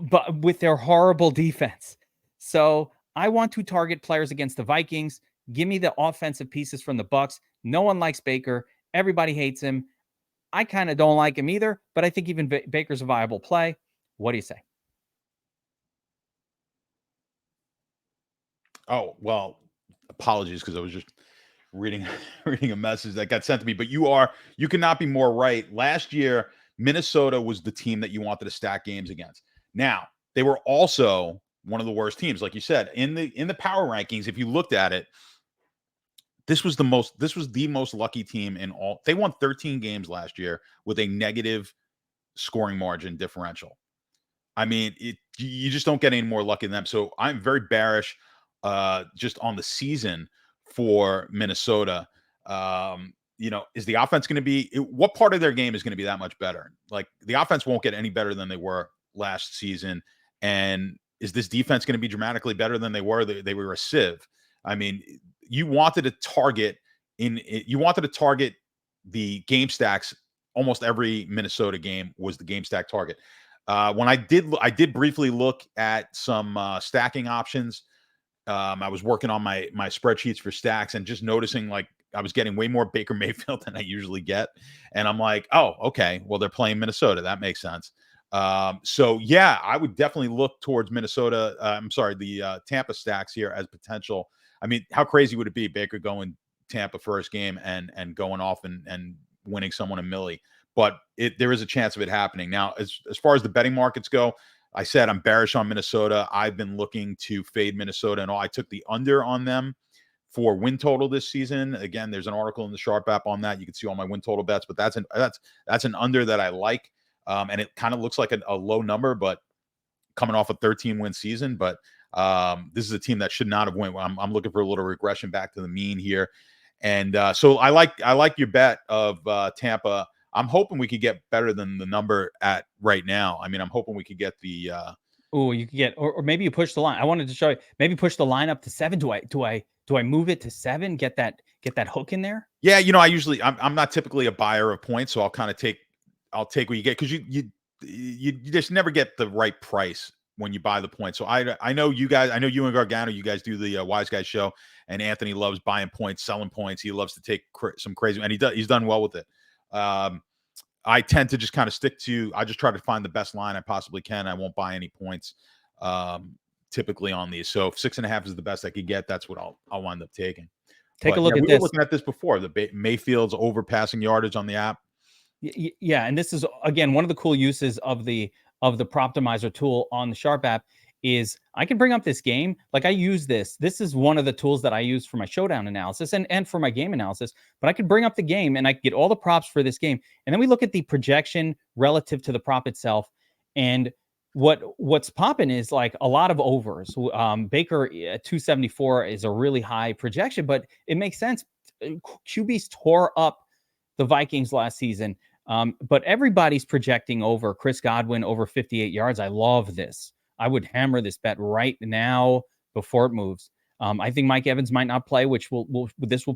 but with their horrible defense. So I want to target players against the Vikings. Give me the offensive pieces from the Bucks. No one likes Baker. Everybody hates him. I kind of don't like him either, but I think even Baker's a viable play. What do you say? Oh, well, apologies, because I was just reading a message that got sent to me. But you cannot be more right. Last year, Minnesota was the team that you wanted to stack games against. Now, they were also one of the worst teams, like you said, in the power rankings. If you looked at it, this was the most lucky team in all. They won 13 games last year with a negative scoring margin differential. I mean, you just don't get any more lucky than them. So I'm very bearish just on the season for Minnesota. Is the offense going to be, what part of their game is going to be that much better? Like, the offense won't get any better than they were last season. And is this defense going to be dramatically better than they were? They were a sieve. I mean, you wanted to target the game stacks. Almost every Minnesota game was the game stack target. When I did briefly look at some stacking options, I was working on my spreadsheets for stacks and just noticing like I was getting way more Baker Mayfield than I usually get. And I'm like, oh, okay. Well, they're playing Minnesota. That makes sense. So yeah, I would definitely look towards Minnesota. I'm sorry, the Tampa stacks here as potential. I mean, how crazy would it be Baker going Tampa first game and going off and winning someone a milli? But there is a chance of it happening. Now, as far as the betting markets go, I said I'm bearish on Minnesota. I've been looking to fade Minnesota, and I took the under on them for win total this season. Again, there's an article in the Sharp app on that. You can see all my win total bets, but that's an under that I like, and it kind of looks like a low number, but coming off a 13-win season. But this is a team that should not have won. I'm looking for a little regression back to the mean here, and so I like your bet of Tampa. I'm hoping we could get better than the number at right now. I mean, I'm hoping we could get the. Oh, you could get, or maybe you push the line. I wanted to show you. Maybe push the line up to 7. Do I move it to 7? Get that hook in there. Yeah, I'm not typically a buyer of points, so I'll kind of take what you get because you just never get the right price when you buy the points. So I know you guys. I know you and Gargano. You guys do the Wise Guys show, and Anthony loves buying points, selling points. He loves to take some crazy, and he's done well with it. I tend to just kind of stick to. I just try to find the best line I possibly can. I won't buy any points typically on these. So if 6.5 is the best I could get, that's what I'll wind up taking. Take a look at we this. were looking at this before. The Mayfield's over passing yardage on the app. Yeah, and this is again one of the cool uses of the Proptimizer tool on the Sharp app is I can bring up this game. Like I use this. This is one of the tools that I use for my showdown analysis and for my game analysis. But I could bring up the game and I could get all the props for this game. And then we look at the projection relative to the prop itself. And what's popping is like a lot of overs. Baker at 274 is a really high projection, but it makes sense. QBs tore up the Vikings last season. But everybody's projecting over Chris Godwin over 58 yards. I love this. I would hammer this bet right now before it moves. I think Mike Evans might not play, which will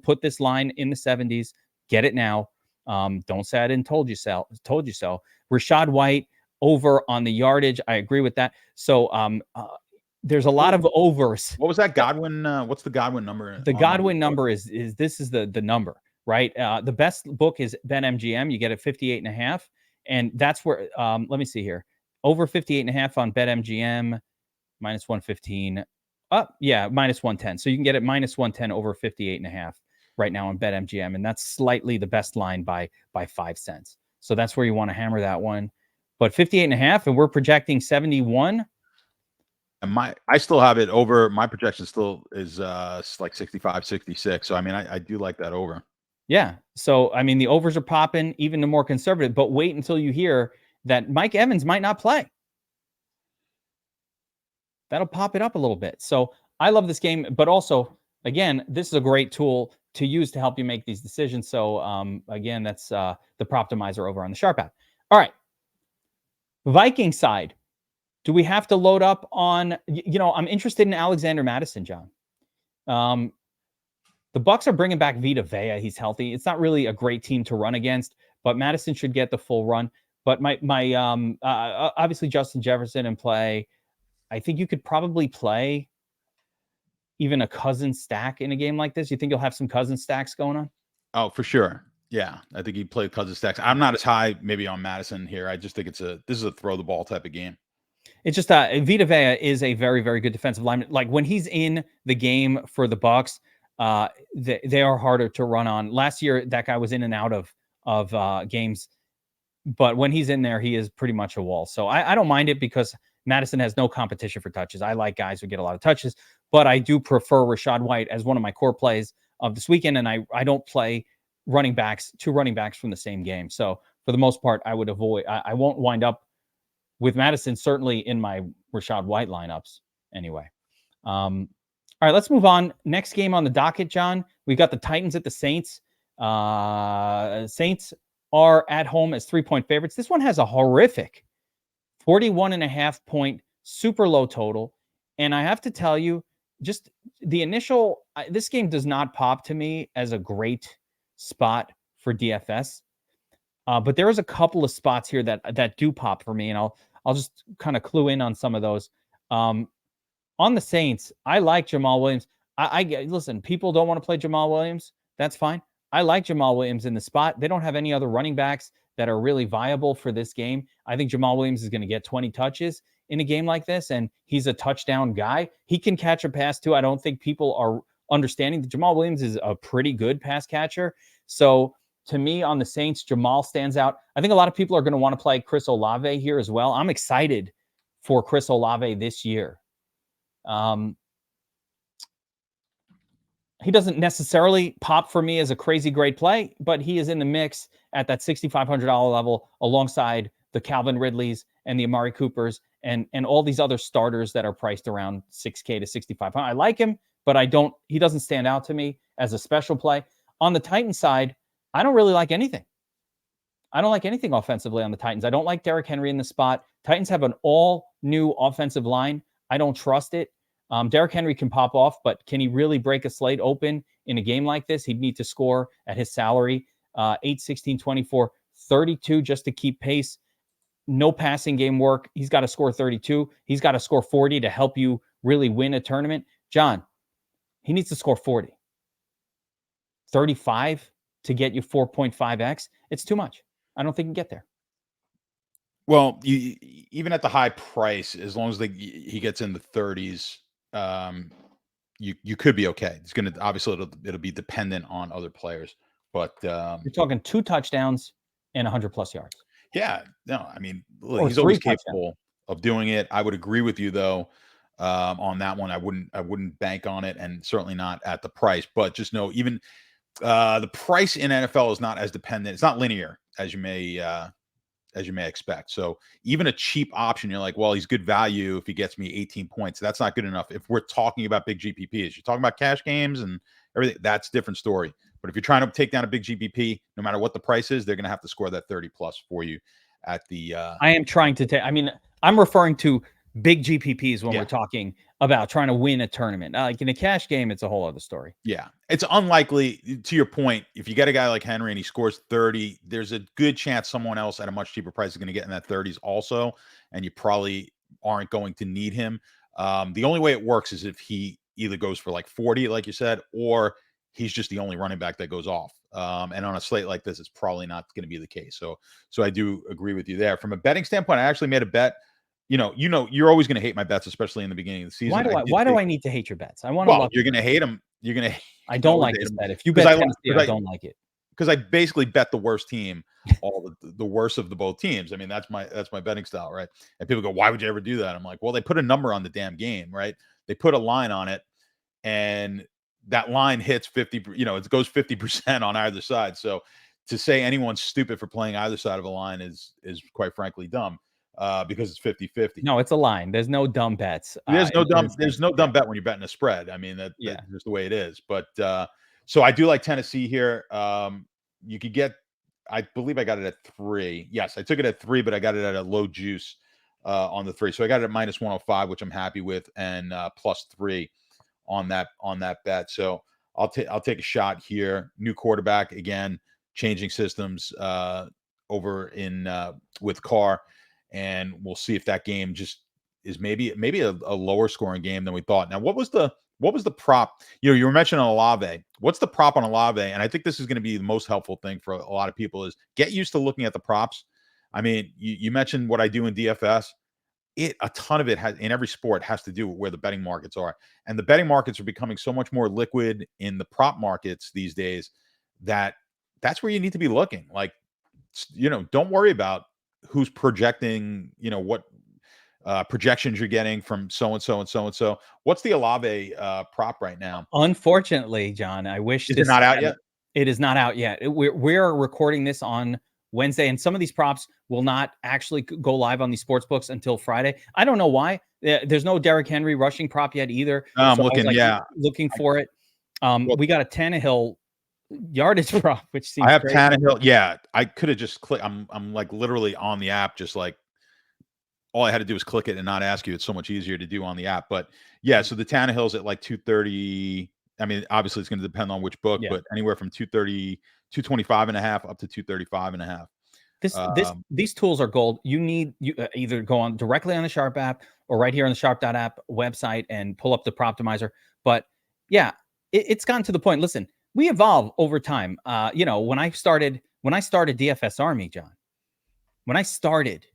put this line in the 70s. Get it now. Don't say I didn't told you so. Rachaad White over on the yardage. I agree with that. So there's a lot of overs. What was that Godwin? What's the Godwin number? The Godwin number is the number, right? The best book is BetMGM. You get it 58.5. And that's where, let me see here. Over 58.5 on BetMGM, minus 115. Yeah, minus 110. So you can get it minus 110 over 58.5 right now on BetMGM. And that's slightly the best line by 5 cents. So that's where you want to hammer that one. But 58.5, and we're projecting 71. And I still have it over. My projection still is like 65, 66. So, I mean, I do like that over. Yeah. So, I mean, the overs are popping, even the more conservative. But wait until you hear that Mike Evans might not play. That'll pop it up a little bit. So I love this game, but also, again, this is a great tool to use to help you make these decisions. So again, that's the Proptimizer over on the Sharp app. All right. Viking side. Do we have to load up on, I'm interested in Alexander Mattison, John. The Bucs are bringing back Vita Vea. He's healthy. It's not really a great team to run against, but Mattison should get the full run. But obviously Justin Jefferson in play. I think you could probably play even a Cousins stack in a game like this. You think you'll have some Cousins stacks going on? Oh, for sure. Yeah, I think he'd play Cousins stacks. I'm not as high maybe on Madison here. I just think this is a throw the ball type of game. It's just Vita Vea is a very, very good defensive lineman. Like when he's in the game for the Bucs, they are harder to run on. Last year, that guy was in and out of games, but when he's in there, he is pretty much a wall. So I don't mind it because Madison has no competition for touches. I like guys who get a lot of touches, but I do prefer Rachaad White as one of my core plays of this weekend, and I don't play two running backs from the same game. So for the most part, I would avoid. I won't wind up with Madison, certainly in my Rachaad White lineups anyway. All right, let's move on. Next game on the docket, John. We've got the Titans at the Saints. Saints are at home as 3-point favorites. This one has a horrific 41.5 point, super low total. And I have to tell you, just the initial, this game does not pop to me as a great spot for DFS. But there is a couple of spots here that do pop for me, and I'll just kind of clue in on some of those. On the Saints, I like Jamal Williams. Listen, people don't want to play Jamal Williams. That's fine. I like Jamal Williams in the spot. They don't have any other running backs that are really viable for this game. I think Jamal Williams is going to get 20 touches in a game like this, and he's a touchdown guy. He can catch a pass too. I don't think people are understanding that Jamal Williams is a pretty good pass catcher. So to me, on the Saints, Jamal stands out. I think a lot of people are going to want to play Chris Olave here as well. I'm excited for Chris Olave this year. He doesn't necessarily pop for me as a crazy great play, but he is in the mix at that $6,500 level alongside the Calvin Ridleys and the Amari Coopers and all these other starters that are priced around 6K to 6,500. I like him, but he doesn't stand out to me as a special play. On the Titans side, I don't really like anything. I don't like anything offensively on the Titans. I don't like Derrick Henry in the spot. Titans have an all new offensive line. I don't trust it. Derrick Henry can pop off, but can he really break a slate open in a game like this? He'd need to score at his salary, 8, 16, 24, 32 just to keep pace. No passing game work. He's got to score 32. He's got to score 40 to help you really win a tournament. John, he needs to score 40. 35 to get you 4.5x. It's too much. I don't think he can get there. Well, even at the high price, as long as he gets in the 30s, you could be okay. It's going to obviously it'll be dependent on other players, but you're talking 2 touchdowns and 100+ yards. Yeah, no, I mean, he's always capable of doing it. I would agree with you though on that one. I wouldn't bank on it, and certainly not at the price. But just know, even the price in NFL is not as dependent. It's not linear as you may expect. So even a cheap option, you're like, well, he's good value if he gets me 18 points. That's not good enough. If we're talking about big GPPs, you're talking about cash games and everything, that's a different story. But if you're trying to take down a big GPP, no matter what the price is, they're going to have to score that 30 plus for you at the I am trying to take, I mean, I'm referring to big GPPs when we're talking about trying to win a tournament. Like in a cash game, it's a whole other story. Yeah. It's unlikely, to your point, if you get a guy like Henry and he scores 30, there's a good chance someone else at a much cheaper price is going to get in that 30s also, and you probably aren't going to need him. The only way it works is if he either goes for like 40, like you said, or he's just the only running back that goes off. And on a slate like this, it's probably not going to be the case. So I do agree with you there. From a betting standpoint, I actually made a bet. You're always going to hate my bets, especially in the beginning of the season. Why do I need to hate your bets? I want to. Well, you're going to hate them. You're going to. I don't like this bet. If you bet Tennessee, I don't like it because I basically bet the worst team, all the worst of the both teams. I mean, that's my betting style, right? And people go, "Why would you ever do that?" I'm like, "Well, they put a number on the damn game, right? They put a line on it, and that line hits 50. It goes 50% on either side. So to say anyone's stupid for playing either side of a line is quite frankly dumb." Because it's 50-50. No, it's a line. There's no dumb bets. There's no dumb bet when you're betting a spread. I mean, that's just the way it is. But so I do like Tennessee here. You could get, I believe I got it at 3. Yes, I took it at 3, but I got it at a low juice on the 3. So I got it at -105, which I'm happy with, and +3 on that bet. So I'll take a shot here. New quarterback again, changing systems over in with Carr. And we'll see if that game just is maybe a lower scoring game than we thought. Now, what was the prop? You were mentioning Olave. What's the prop on Olave? And I think this is going to be the most helpful thing for a lot of people is get used to looking at the props. I mean, you mentioned what I do in DFS. A ton of it has in every sport has to do with where the betting markets are. And the betting markets are becoming so much more liquid in the prop markets these days that's where you need to be looking. Like, don't worry about who's projecting, what projections you're getting from so-and-so and so-and-so. What's the Olave prop right now? Unfortunately, John, I wish is it not out yet? It is not out yet. We're recording this on Wednesday, and some of these props will not actually go live on these sports books until Friday. I don't know why. There's no Derrick Henry rushing prop yet either. I'm looking, looking for it. We got a Tannehill yardage prop, which seems I have crazy. Tannehill. Yeah, I could have just clicked. I'm like literally on the app, just like all I had to do was click it and not ask you. It's so much easier to do on the app. But yeah, so the Tannehill's at like 230. I mean, obviously it's going to depend on which book, but anywhere from 230, 225.5 up to 235.5 These tools are gold. You either go on directly on the Sharp app or right here on the Sharp.app website and pull up the Proptimizer. But yeah, it's gotten to the point. Listen, we evolve over time. When I started DFS Army, John, when I started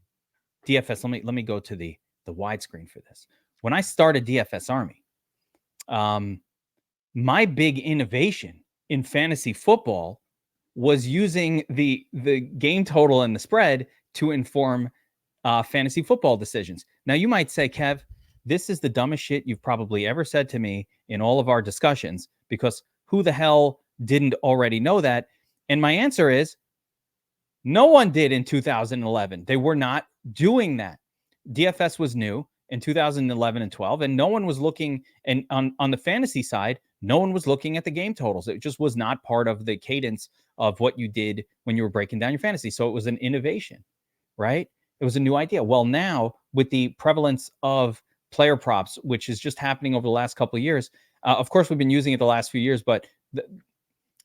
DFS, let me go to the widescreen for this. When I started DFS Army, my big innovation in fantasy football was using the game total and the spread to inform fantasy football decisions. Now, you might say, Kev, this is the dumbest shit you've probably ever said to me in all of our discussions, because who the hell didn't already know that? And my answer is, no one did in 2011. They were not doing that. DFS was new in 2011 and 12, and no one was looking, and on the fantasy side, no one was looking at the game totals. It just was not part of the cadence of what you did when you were breaking down your fantasy. So it was an innovation, right? It was a new idea. Well, now with the prevalence of player props, which is just happening over the last couple of years, of course, we've been using it the last few years, but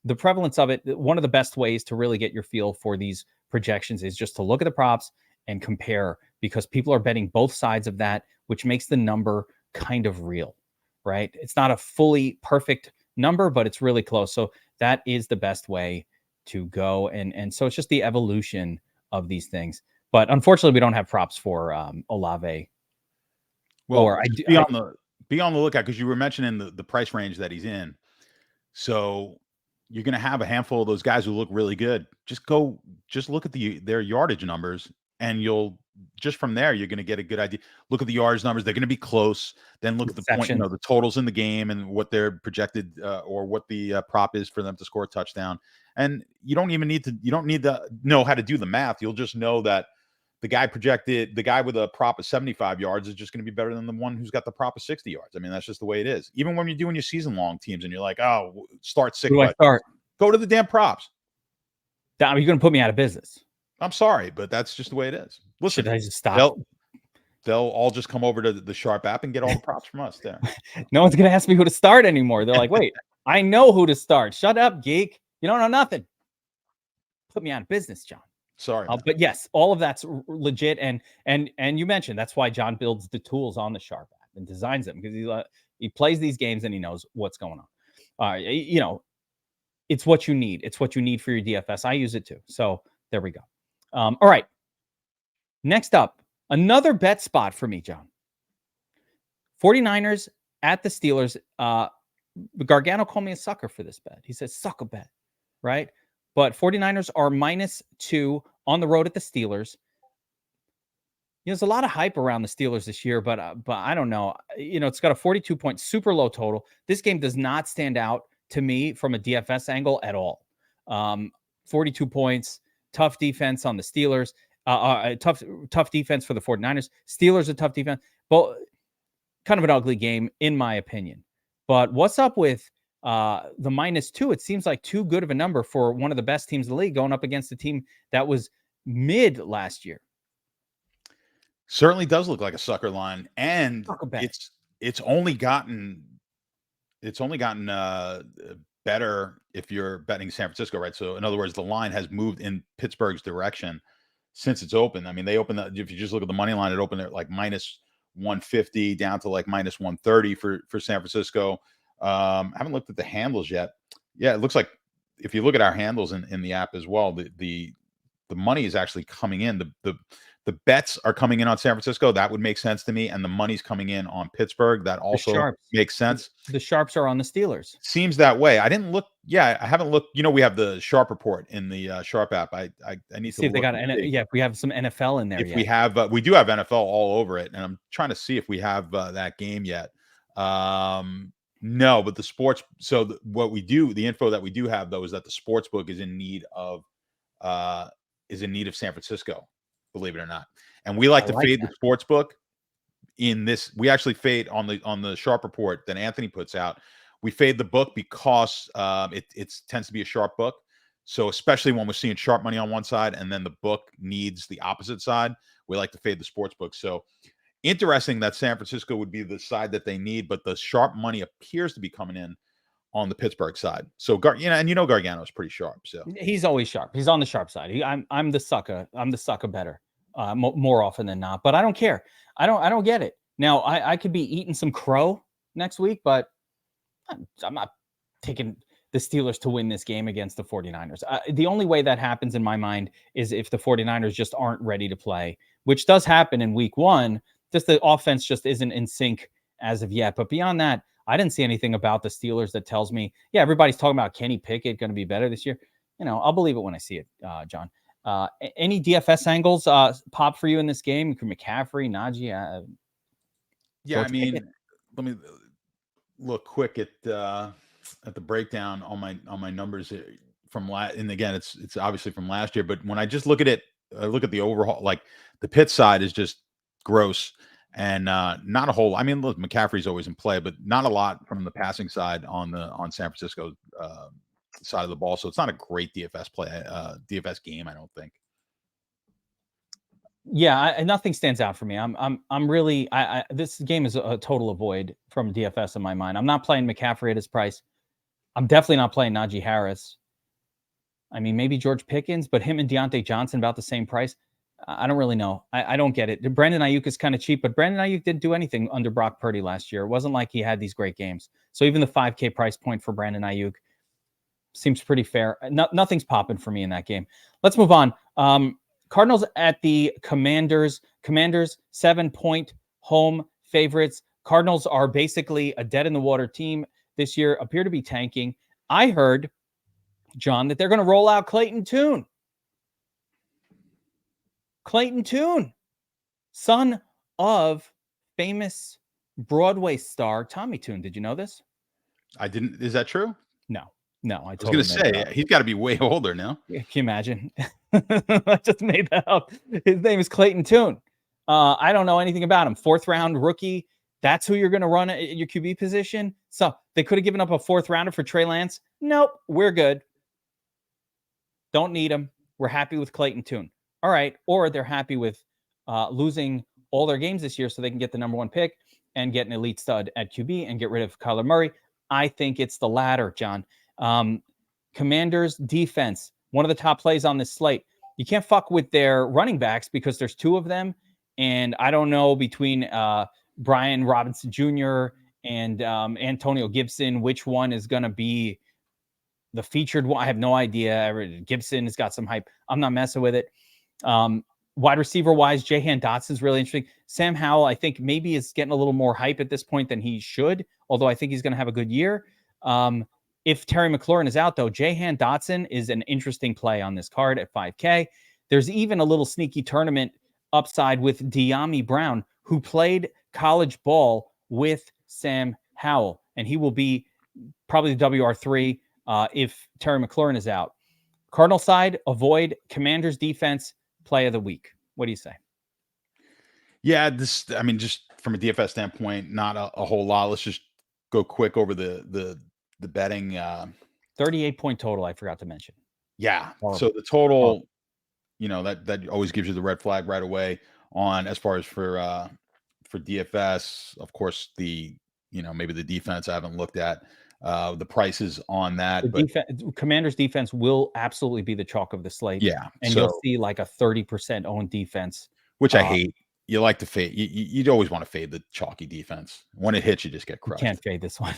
the prevalence of it, one of the best ways to really get your feel for these projections is just to look at the props and compare, because people are betting both sides of that, which makes the number kind of real, right? It's not a fully perfect number, but it's really close. So that is the best way to go. And so it's just the evolution of these things. But unfortunately, we don't have props for Olave. Well, or be on the lookout, because you were mentioning the price range that he's in. So you're going to have a handful of those guys who look really good. Just look at their yardage numbers, and just from there, you're going to get a good idea. Look at the yardage numbers. They're going to be close. Then look at the point, the totals in the game and what they're projected or what the prop is for them to score a touchdown. And you don't need to know how to do the math. You'll just know that the guy with a prop of 75 yards is just going to be better than the one who's got the prop of 60 yards. I mean, that's just the way it is. Even when you're doing your season-long teams and you're like, oh, start six. Go to the damn props. You're going to put me out of business. I'm sorry, but that's just the way it is. Listen, should I just stop? They'll all just come over to the Sharp app and get all the props from us there. No one's going to ask me who to start anymore. They're like, wait, I know who to start. Shut up, geek. You don't know nothing. Put me out of business, John. Sorry. But yes, all of that's legit. And you mentioned that's why John builds the tools on the Sharp app and designs them, because he plays these games and he knows what's going on. It's what you need. It's what you need for your DFS. I use it too. So there we go. All right. Next up, another bet spot for me, John. 49ers at the Steelers. Gargano called me a sucker for this bet. He says, suck a bet, right? But 49ers are -2 on the road at the Steelers. There's a lot of hype around the Steelers this year, but I don't know. It's got a 42-point super low total. This game does not stand out to me from a DFS angle at all. 42 points, tough defense on the Steelers, tough defense for the 49ers. Steelers a tough defense, but kind of an ugly game in my opinion. But what's up with the -2? It seems like too good of a number for one of the best teams in the league going up against a team that was mid last year. Certainly does look like a sucker line, and it's only gotten better if you're betting San Francisco, right? So in other words, the line has moved in Pittsburgh's direction since it's opened. I mean, they opened if you just look at the money line, it opened at like -150 down to like -130 for San Francisco. I haven't looked at the handles yet. Yeah, it looks like if you look at our handles in the app as well, the money is actually coming in. The bets are coming in on San Francisco. That would make sense to me. And the money's coming in on Pittsburgh. That also makes sense. The sharps are on the Steelers. Seems that way. I didn't look. Yeah, I haven't looked. We have the Sharp report in the Sharp app. I need to see if they got if we have some NFL in there. If we have, we do have NFL all over it. And I'm trying to see if we have that game yet. No, but the sports. So what we do, the info that we do have though, is that the sports book is in need of San Francisco. Believe it or not. And we like to fade the sports book in this. We actually fade on the Sharp report that Anthony puts out. We fade the book because it tends to be a sharp book. So especially when we're seeing sharp money on one side and then the book needs the opposite side, we like to fade the sports book. So interesting that San Francisco would be the side that they need, but the sharp money appears to be coming in on the Pittsburgh side. So Gargano's pretty sharp. So He's always sharp. He's on the sharp side. I'm the sucker. I'm the sucker better more often than not. But I don't care. I don't get it. Now I could be eating some crow next week, but I'm not taking the Steelers to win this game against the 49ers. The only way that happens in my mind is if the 49ers just aren't ready to play, which does happen in week 1. Just the offense just isn't in sync as of yet. But beyond that, I didn't see anything about the Steelers that tells me, yeah, everybody's talking about Kenny Pickett going to be better this year. I'll believe it when I see it, John. Any DFS angles pop for you in this game? McCaffrey, Najee? Yeah, let me look quick at the breakdown on my numbers from and again, it's obviously from last year, but when I just look at it, I look at the overhaul, like the Pitt side is just gross. And not a whole. Look, McCaffrey's always in play, but not a lot from the passing side on San Francisco side of the ball. So it's not a great DFS DFS game, I don't think. Yeah, nothing stands out for me. I'm really. This game is a total avoid from DFS in my mind. I'm not playing McCaffrey at his price. I'm definitely not playing Najee Harris. Maybe George Pickens, but him and Deontay Johnson about the same price. I don't really know. I don't get it. Brandon Ayuk is kind of cheap, but Brandon Ayuk didn't do anything under Brock Purdy last year. It wasn't like he had these great games. So even the $5K price point for Brandon Ayuk seems pretty fair. Nothing's popping for me in that game. Let's move on. Cardinals at the Commanders. Commanders 7-point home favorites. Cardinals are basically a dead-in-the-water team this year, appear to be tanking. I heard, John, that they're going to roll out Clayton Tune. Clayton Tune, son of famous Broadway star Tommy Tune. Did you know this? I didn't. Is that true? No. I was going to say, he's got to be way older now. Can you imagine? I just made that up. His name is Clayton Tune. I don't know anything about him. 4th round rookie. That's who you're going to run at your QB position. So they could have given up a 4th rounder for Trey Lance. Nope, we're good. Don't need him. We're happy with Clayton Tune. All right. Or they're happy with losing all their games this year so they can get the number 1 pick and get an elite stud at QB and get rid of Kyler Murray. I think it's the latter, John. Commanders defense, one of the top plays on this slate. You can't fuck with their running backs because there's 2 of them. And I don't know between Brian Robinson Jr. and Antonio Gibson, which one is going to be the featured one. I have no idea. Gibson has got some hype. I'm not messing with it. Wide receiver wise, Jahan Dotson's really interesting. Sam Howell, I think maybe is getting a little more hype at this point than he should, although I think he's going to have a good year. If Terry McLaurin is out, though, Jahan Dotson is an interesting play on this card at 5K. There's even a little sneaky tournament upside with De'Ami Brown, who played college ball with Sam Howell, and he will be probably the WR3 if Terry McLaurin is out. Cardinal side, avoid. Commanders defense, play of the week. What do you say? Yeah, just from a DFS standpoint, not a whole lot. Let's just go quick over the betting. 38-point total, I forgot to mention. Yeah. So the total, that always gives you the red flag right away on as far as for DFS. Of course, maybe the defense I haven't looked at. The prices on that. Commanders defense will absolutely be the chalk of the slate. Yeah. And you'll see like a 30% owned defense. Which I hate. You like to fade. You'd always want to fade the chalky defense. When it hits, you just get crushed. You can't fade this one.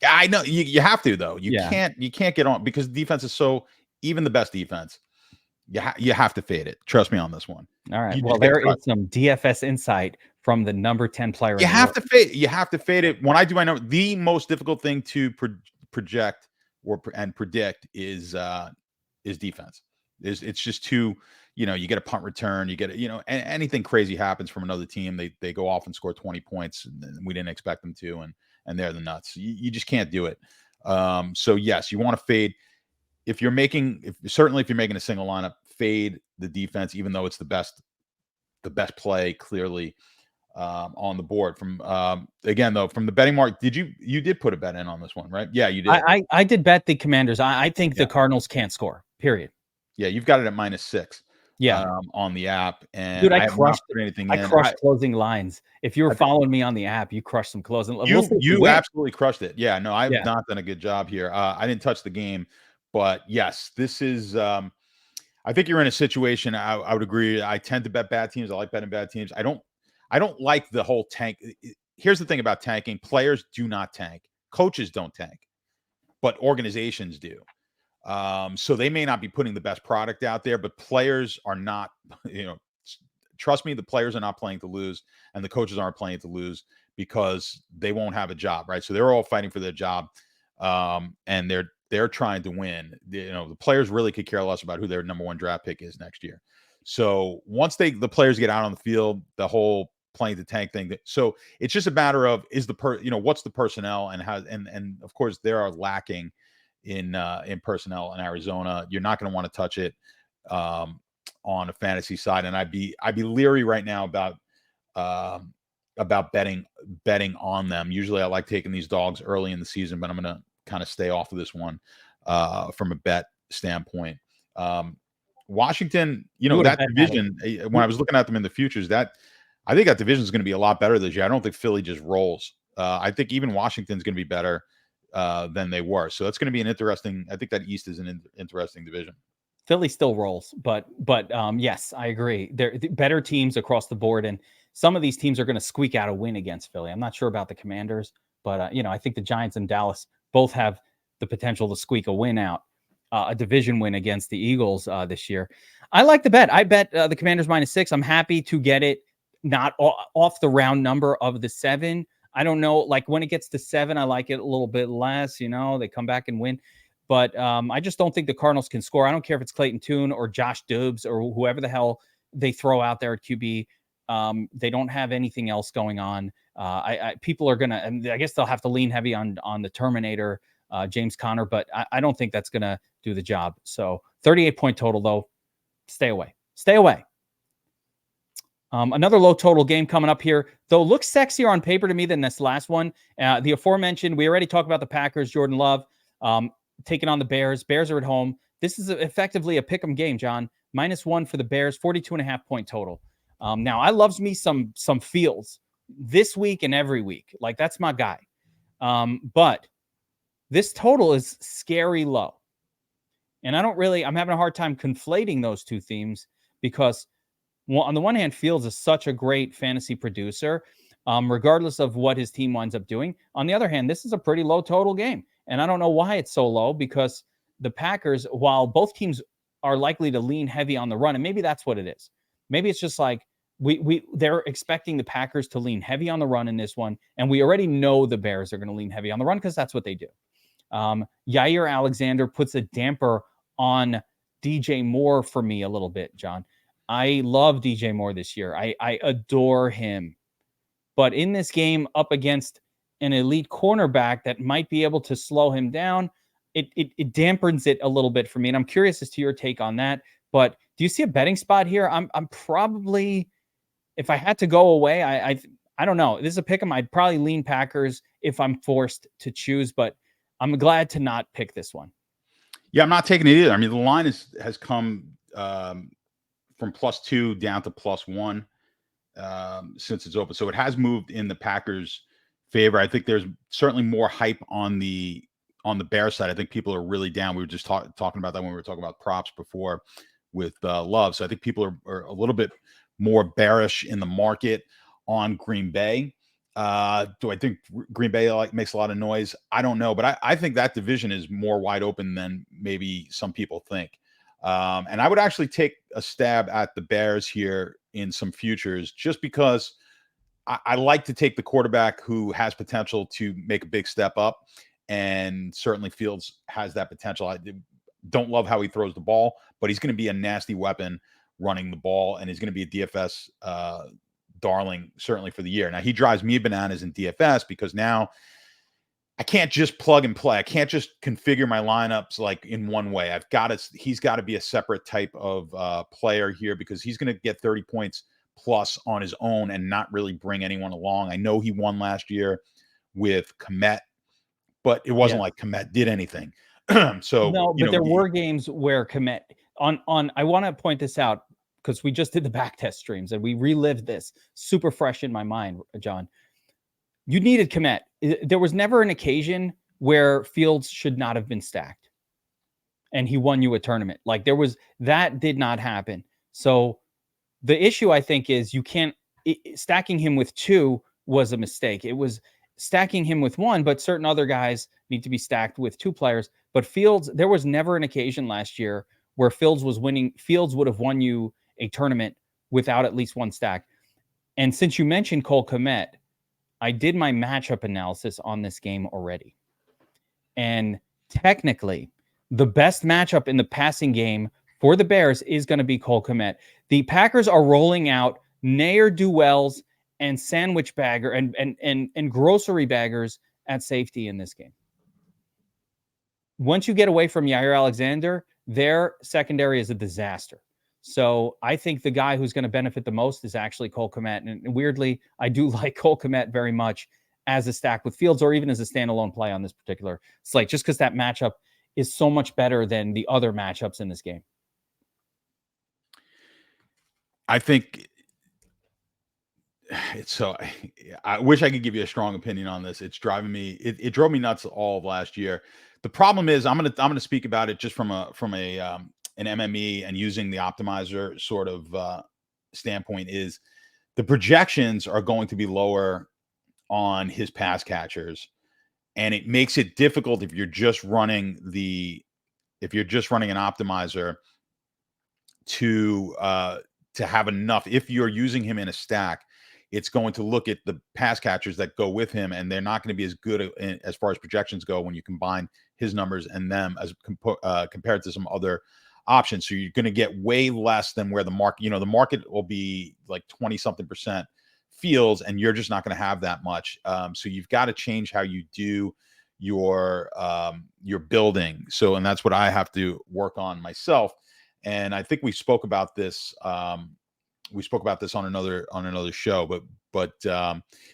I know. You have to, though. You can't get on because defense is so, even the best defense, you have to fade it. Trust me on this one. All right. Well, there is some DFS insight from the number 10 player. You have to fade. You have to fade it. When I do my number, the most difficult thing to project and predict is defense. It's just too. You get a punt return, you get anything crazy happens from another team. They go off and score 20 points, and we didn't expect them to, and they're the nuts. You just can't do it. So yes, you want to fade. If you're making a single lineup, fade the defense, even though it's the best play clearly on the board. From again though, from the betting mark, you did put a bet in on this one, right? Yeah, you did. I did bet the Commanders. I think the Cardinals can't score. Period. Yeah, you've got it at -6. Yeah. on the app, and Dude, I have not put anything I in. crushed closing lines. If you were I think following me on the app, you crushed some closing. We'll see if we you win. absolutely crushed it. Yeah, no, I've Yeah. not done a good job here. I didn't touch the game, but yes, this is. I think you're in a situation. I would agree. I tend to bet bad teams. I like betting bad teams. I don't like the whole tank. Here's the thing about tanking: players do not tank. Coaches don't tank, but organizations do. So they may not be putting the best product out there, but players are not. You know, trust me, the players are not playing to lose, and the coaches aren't playing to lose because they won't have a job, right? So they're all fighting for their job, and they're trying to win. You know, the players really could care less about who their number one draft pick is next year. So once the players get out on the field, the whole playing the tank thing. So it's just a matter of what's the personnel and how and of course they are lacking in personnel in Arizona. You're not going to want to touch it on a fantasy side, and I'd be leery right now about betting on them. Usually, I like taking these dogs early in the season, but I'm going to kind of stay off of this one from a bet standpoint. Washington, You would have that bet that. division. When I was looking at them in the futures, I think that division is going to be a lot better this year. I don't think Philly just rolls. I think even Washington's going to be better than they were. So that's going to be an interesting. I think that East is an interesting division. Philly still rolls, but yes, I agree. They're better teams across the board, and some of these teams are going to squeak out a win against Philly. I'm not sure about the Commanders, but I think the Giants and Dallas both have the potential to squeak a win out, a division win against the Eagles this year. I like the bet. I bet the Commanders -6. I'm happy to get it not off the round number of the 7. I don't know, like when it gets to 7, I like it a little bit less. They come back and win. But I just don't think the Cardinals can score. I don't care if it's Clayton Tune or Josh Dobbs or whoever the hell they throw out there at QB. They don't have anything else going on. People are gonna, and I guess they'll have to lean heavy on the Terminator, James Conner, but I don't think that's gonna do the job. So 38-point total though, stay away. Stay away. Another low total game coming up here, though looks sexier on paper to me than this last one. The aforementioned, we already talked about the Packers, Jordan Love. Taking on the Bears. Bears are at home. This is effectively a pick'em game, John. -1 for the Bears, 42.5-point total. Now, I loves me some Fields this week and every week. Like, that's my guy. But this total is scary low. And I'm having a hard time conflating those two themes because, well, on the one hand, Fields is such a great fantasy producer, regardless of what his team winds up doing. On the other hand, this is a pretty low total game. And I don't know why it's so low because the Packers, while both teams are likely to lean heavy on the run, and maybe that's what it is. Maybe it's just like they're expecting the Packers to lean heavy on the run in this one, and we already know the Bears are going to lean heavy on the run because that's what they do. Yair Alexander puts a damper on DJ Moore for me a little bit, John. I love DJ Moore this year. I adore him. But in this game up against an elite cornerback that might be able to slow him down, it dampens it a little bit for me. And I'm curious as to your take on that. But do you see a betting spot here? I'm probably, if I had to go away, I don't know. This is a pick 'em. I'd probably lean Packers if I'm forced to choose, but I'm glad to not pick this one. Yeah, I'm not taking it either. I mean, the line has come from +2 down to +1 since it's open. So it has moved in the Packers' favor. I think there's certainly more hype on the Bears side. I think people are really down. We were just talking about that when we were talking about props before with Love. So I think people are a little bit more bearish in the market on Green Bay. Do I think Green Bay makes a lot of noise? I don't know, but I think that division is more wide open than maybe some people think. And I would actually take a stab at the Bears here in some futures just because I like to take the quarterback who has potential to make a big step up. And certainly Fields has that potential. I don't love how he throws the ball, but he's going to be a nasty weapon running the ball, and he's going to be a DFS darling certainly for the year. Now, he drives me bananas in DFS because now I can't just plug and play. I can't just configure my lineups like in one way. He's got to be a separate type of player here because he's going to get 30 points plus on his own and not really bring anyone along. I know he won last year with Komet, but it wasn't like Komet did anything. So no, but there were games where Komet on. I want to point this out. because we just did the back test streams and we relived this super fresh in my mind, John. You needed Kmet. There was never an occasion where Fields should not have been stacked and he won you a tournament. Like that did not happen. So the issue, I think, is stacking him with 2 was a mistake. It was stacking him with 1, but certain other guys need to be stacked with 2 players. But Fields, there was never an occasion last year where Fields was winning. Fields would have won you a tournament without at least 1 stack. And since you mentioned Cole Kmet, I did my matchup analysis on this game already. And technically, the best matchup in the passing game for the Bears is going to be Cole Kmet. The Packers are rolling out ne'er-do-wells and sandwich bagger and grocery baggers at safety in this game. Once you get away from Yair Alexander, their secondary is a disaster. So I think the guy who's going to benefit the most is actually Cole Kmet. And weirdly, I do like Cole Kmet very much as a stack with Fields or even as a standalone play on this particular slate, just because that matchup is so much better than the other matchups in this game. I think it's so. I wish I could give you a strong opinion on this. It's driving me. It drove me nuts all of last year. The problem is, I'm gonna speak about it just from an MME and using the optimizer sort of standpoint. Is the projections are going to be lower on his pass catchers, and it makes it difficult if you're just running an optimizer to have enough. If you're using him in a stack, it's going to look at the pass catchers that go with him, and they're not going to be as good as far as projections go when you combine his numbers and them as compared to some other options. So you're going to get way less than where the market will be like 20-something% Fields, and you're just not going to have that much. So you've got to change how you do your building. So, and that's what I have to work on myself. And I think we spoke about this. We spoke about this on another show, but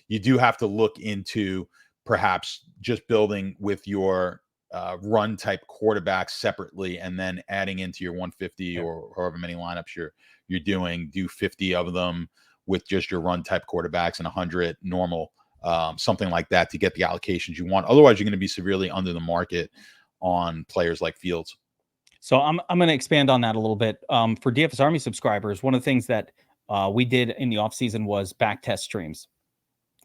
you do have to look into perhaps just building with your run type quarterbacks separately, and then adding into your 150 or however many lineups you're doing. Do 50 of them with just your run type quarterbacks and 100 normal, something like that, to get the allocations you want. Otherwise, you're going to be severely under the market on players like Fields. So I'm going to expand on that a little bit. For DFS Army subscribers, one of the things that we did in the offseason was back test streams,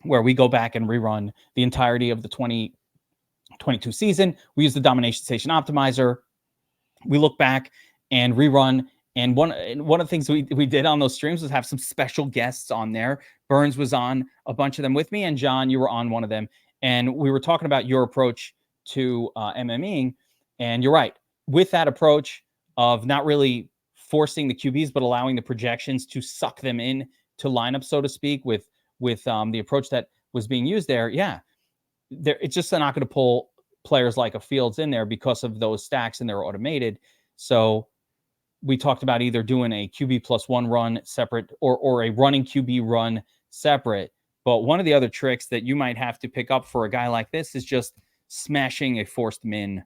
where we go back and rerun the entirety of the 2022 season. We use the Domination Station Optimizer. We look back and rerun. And one of the things we did on those streams was have some special guests on there. Burns was on a bunch of them with me, and John, you were on one of them. And we were talking about your approach to MMEing. And you're right. With that approach of not really forcing the QBs, but allowing the projections to suck them in to lineup, so to speak, with the approach that was being used there, it's just not going to pull players like a Fields in there because of those stacks, and they're automated. So we talked about either doing a QB +1 run separate or a running QB run separate. But one of the other tricks that you might have to pick up for a guy like this is just smashing a forced min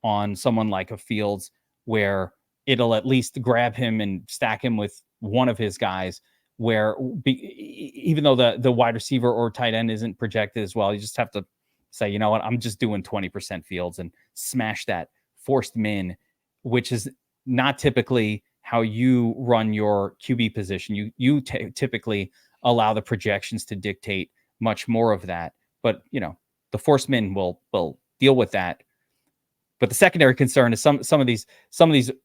on someone like a Fields, where it'll at least grab him and stack him with one of his guys, where even though the wide receiver or tight end isn't projected as well, you just have to say, you know what, I'm just doing 20% Fields and smash that forced min, which is not typically how you run your QB position. You typically allow the projections to dictate much more of that. But, the forced min will deal with that. But the secondary concern is some of these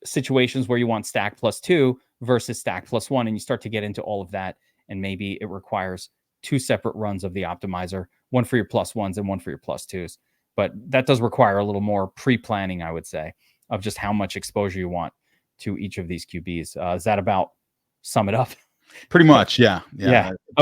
situations where you want stack +2 versus stack +1, and you start to get into all of that, and maybe it requires 2 separate runs of the optimizer, one for your +1s and one for your +2s. But that does require a little more pre-planning, I would say, of just how much exposure you want to each of these QBs. Does that about sum it up? Pretty much, yeah.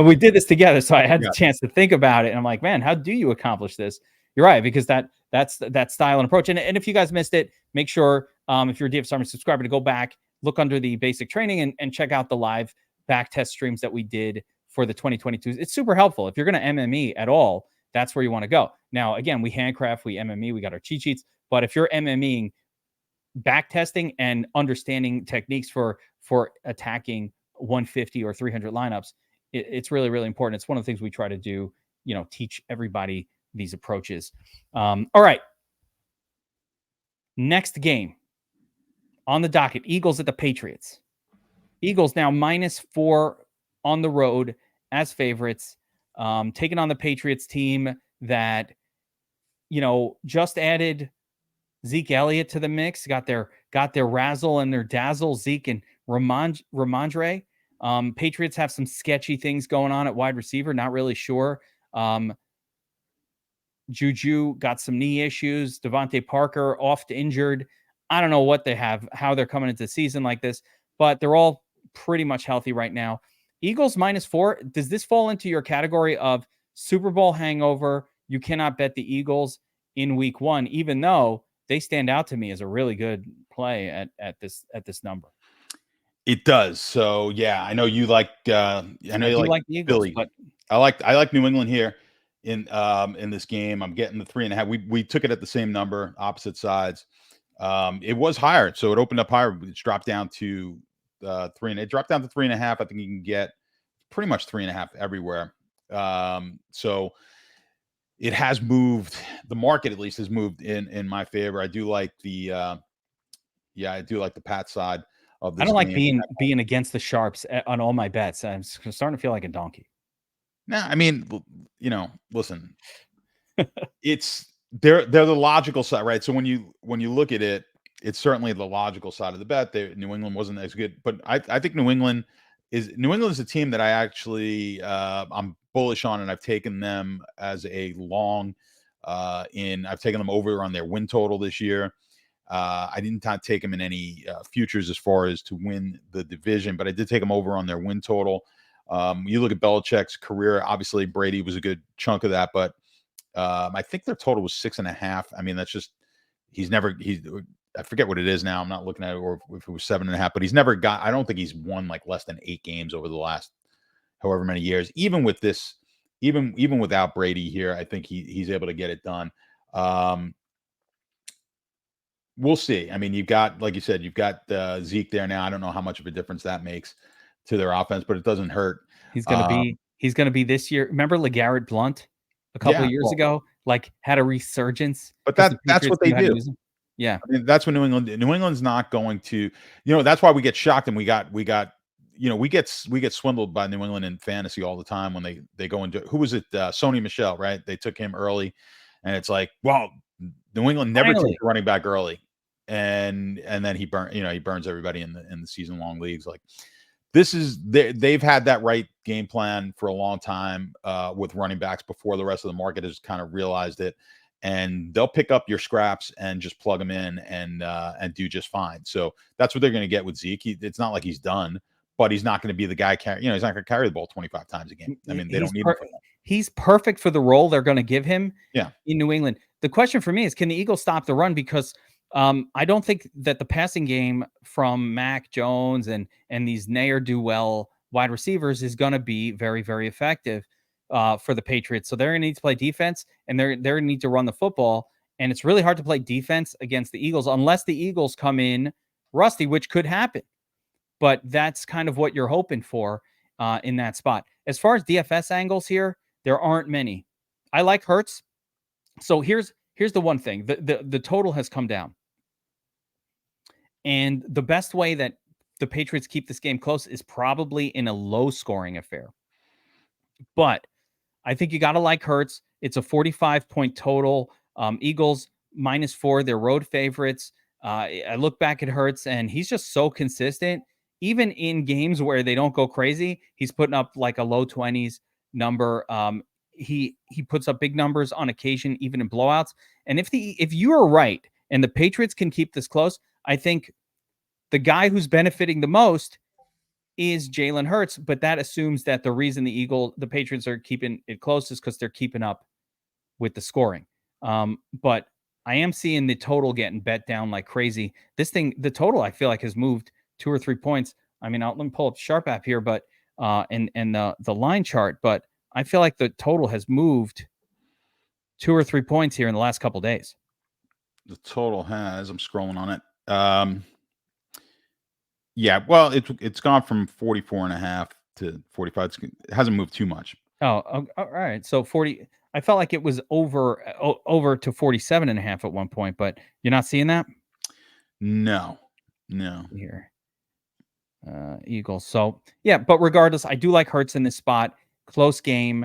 We did this together, so I had the chance to think about it, and I'm like, man, how do you accomplish this? You're right, because that's that style and approach. And if you guys missed it, make sure, if you're a DFS Army subscriber, to go back, look under the basic training, and check out the live back test streams that we did for the 2022. It's super helpful. If you're going to MME at all, that's where you want to go. Now, again, we handcraft, we MME, we got our cheat sheets. But if you're MMEing, back testing and understanding techniques for for attacking 150 or 300 lineups. It's really, really important. It's one of the things we try to do, teach everybody these approaches. All right. Next game on the docket, Eagles at the Patriots. Eagles now -4 on the road as favorites, taking on the Patriots team that, just added Zeke Elliott to the mix, got their razzle and their dazzle, Zeke and Ramondre. Patriots have some sketchy things going on at wide receiver, not really sure. Juju got some knee issues. Devontae Parker oft injured. I don't know what they have, how they're coming into the season like this, but they're all pretty much healthy right now. Eagles -4. Does this fall into your category of Super Bowl hangover? You cannot bet the Eagles in week 1, even though they stand out to me as a really good play at this number. It does. So yeah, I know you like. I know I you do like like the Eagles, Philly. but I like New England here in this game. I'm getting the 3.5. We took it at the same number, opposite sides. It was higher, so it opened up higher. It's dropped down to it dropped down to 3.5. I think you can get pretty much 3.5 everywhere. So it has moved. The market at least has moved in my favor. I do like the I do like the Pat side of I this don't like game. being against the sharps on all my bets. I'm starting to feel like a donkey. Nah, I mean, listen, they're the logical side, right? So when you look at it, it's certainly the logical side of the bet. New England wasn't as good, but I think New England is a team that I actually I'm bullish on, and I've taken them as a long I've taken them over on their win total this year. I didn't take them in any futures as far as to win the division, but I did take them over on their win total. You look at Belichick's career, obviously Brady was a good chunk of that, but I think their total was 6.5. I mean, that's just I forget what it is now. I'm not looking at it, or if it was 7.5, but he's never got. I don't think he's won like less than 8 games over the last however many years. Even with this, even without Brady here, I think he's able to get it done. We'll see. I mean, you've got, like you said, you've got Zeke there now. I don't know how much of a difference that makes to their offense, but it doesn't hurt. He's gonna be this year. Remember LeGarrette Blount a couple Yeah, of years well, ago, like had a resurgence but because the that's Patriots what they knew how to do. use him. Yeah, I mean, that's what New England's not going to, that's why we get shocked, and we got, we get swindled by New England in fantasy all the time when they go into, who was it? Sony Michel, right? They took him early, and it's like, well, New England never takes finally. a running back early, and then he burns everybody in the season long leagues. Like, they've had that right game plan for a long time with running backs before the rest of the market has kind of realized it, and they'll pick up your scraps and just plug them in and do just fine. So that's what they're going to get with Zeke. It's not like he's done, but he's not going to be the guy he's not going to carry the ball 25 times a game. I mean, they don't need him for that. He's perfect for the role they're going to give him. Yeah. In New England. The question for me is, can the Eagles stop the run? Because I don't think that the passing game from Mac Jones and these ne'er-do-well wide receivers is going to be very, very effective for the Patriots. So they're going to need to play defense, and they're going to need to run the football. And it's really hard to play defense against the Eagles unless the Eagles come in rusty, which could happen. But that's kind of what you're hoping for in that spot. As far as DFS angles here, there aren't many. I like Hurts. So here's the one thing. The total has come down. And the best way that the Patriots keep this game close is probably in a low-scoring affair. But I think you got to like Hurts. It's a 45-point total. Eagles -4. They're road favorites. I look back at Hurts, and he's just so consistent. Even in games where they don't go crazy, he's putting up like a low 20s number. He puts up big numbers on occasion, even in blowouts. And if you are right and the Patriots can keep this close, I think the guy who's benefiting the most is Jalen Hurts. But that assumes that the reason the Patriots are keeping it close is because they're keeping up with the scoring. But I am seeing the total getting bet down like crazy. The total I feel like has moved 2 or 3 points. I mean, let me pull up Sharp app here, but and the line chart, but I feel like the total has moved 2 or 3 points here in the last couple of days. The total has, I'm scrolling on it. Yeah, well, it's gone from 44.5 to 45. It hasn't moved too much. All right. So 40. I felt like it was over to 47.5 at one point, but you're not seeing that No, no. here. Eagles. So yeah, but regardless, I do like Hurts in this spot. Close game.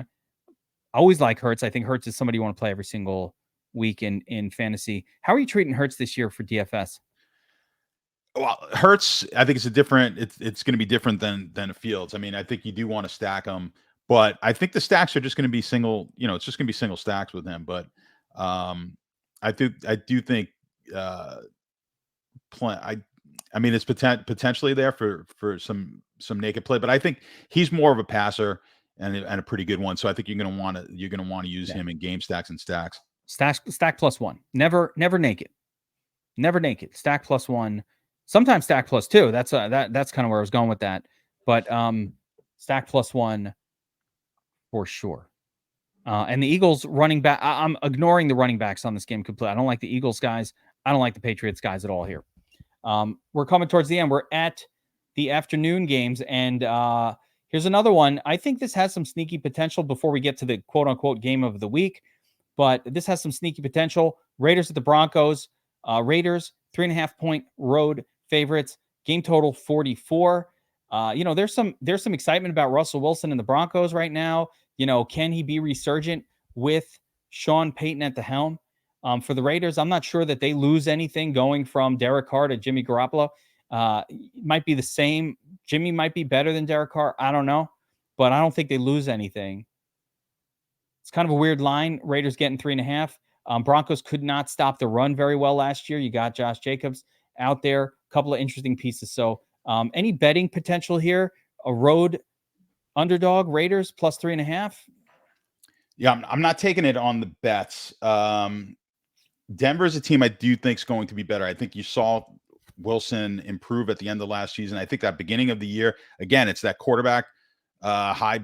I always like Hurts. I think Hurts is somebody you want to play every single week in fantasy. How are you treating Hurts this year for DFS? Well, Hurts, I think it's a different. It's going to be different than Fields. I mean, I think you do want to stack them, but I think the stacks are just going to be single. It's just going to be single stacks with him. But um, I do think uh, play. I mean, it's potentially there for some naked play, but I think he's more of a passer and a pretty good one. So I think you're gonna want to use Yeah. him in game stacks and stacks. Stack plus one. Never naked. Never naked. Stack plus one. Sometimes stack plus two. That's kind of where I was going with that. But stack plus one for sure. And the Eagles running back. I'm ignoring the running backs on this game completely. I don't like the Eagles guys. I don't like the Patriots guys at all here. We're coming towards the end. We're at the afternoon games, and here's another one. I think this has some sneaky potential before we get to the quote unquote game of the week, but this has some sneaky potential. Raiders at the Broncos. Raiders 3.5-point road favorites. Game total 44. There's some excitement about Russell Wilson and the Broncos right now. Can he be resurgent with Sean Payton at the helm? For the Raiders, I'm not sure that they lose anything going from Derek Carr to Jimmy Garoppolo. Might be the same. Jimmy might be better than Derek Carr. I don't know, but I don't think they lose anything. It's kind of a weird line. Raiders getting 3.5. Broncos could not stop the run very well last year. You got Josh Jacobs out there. A couple of interesting pieces. So any betting potential here? A road underdog, Raiders plus 3.5. Yeah, I'm not taking it on the bets. Denver is a team I do think is going to be better. I think you saw Wilson improve at the end of last season. I think that beginning of the year, again, it's that quarterback, high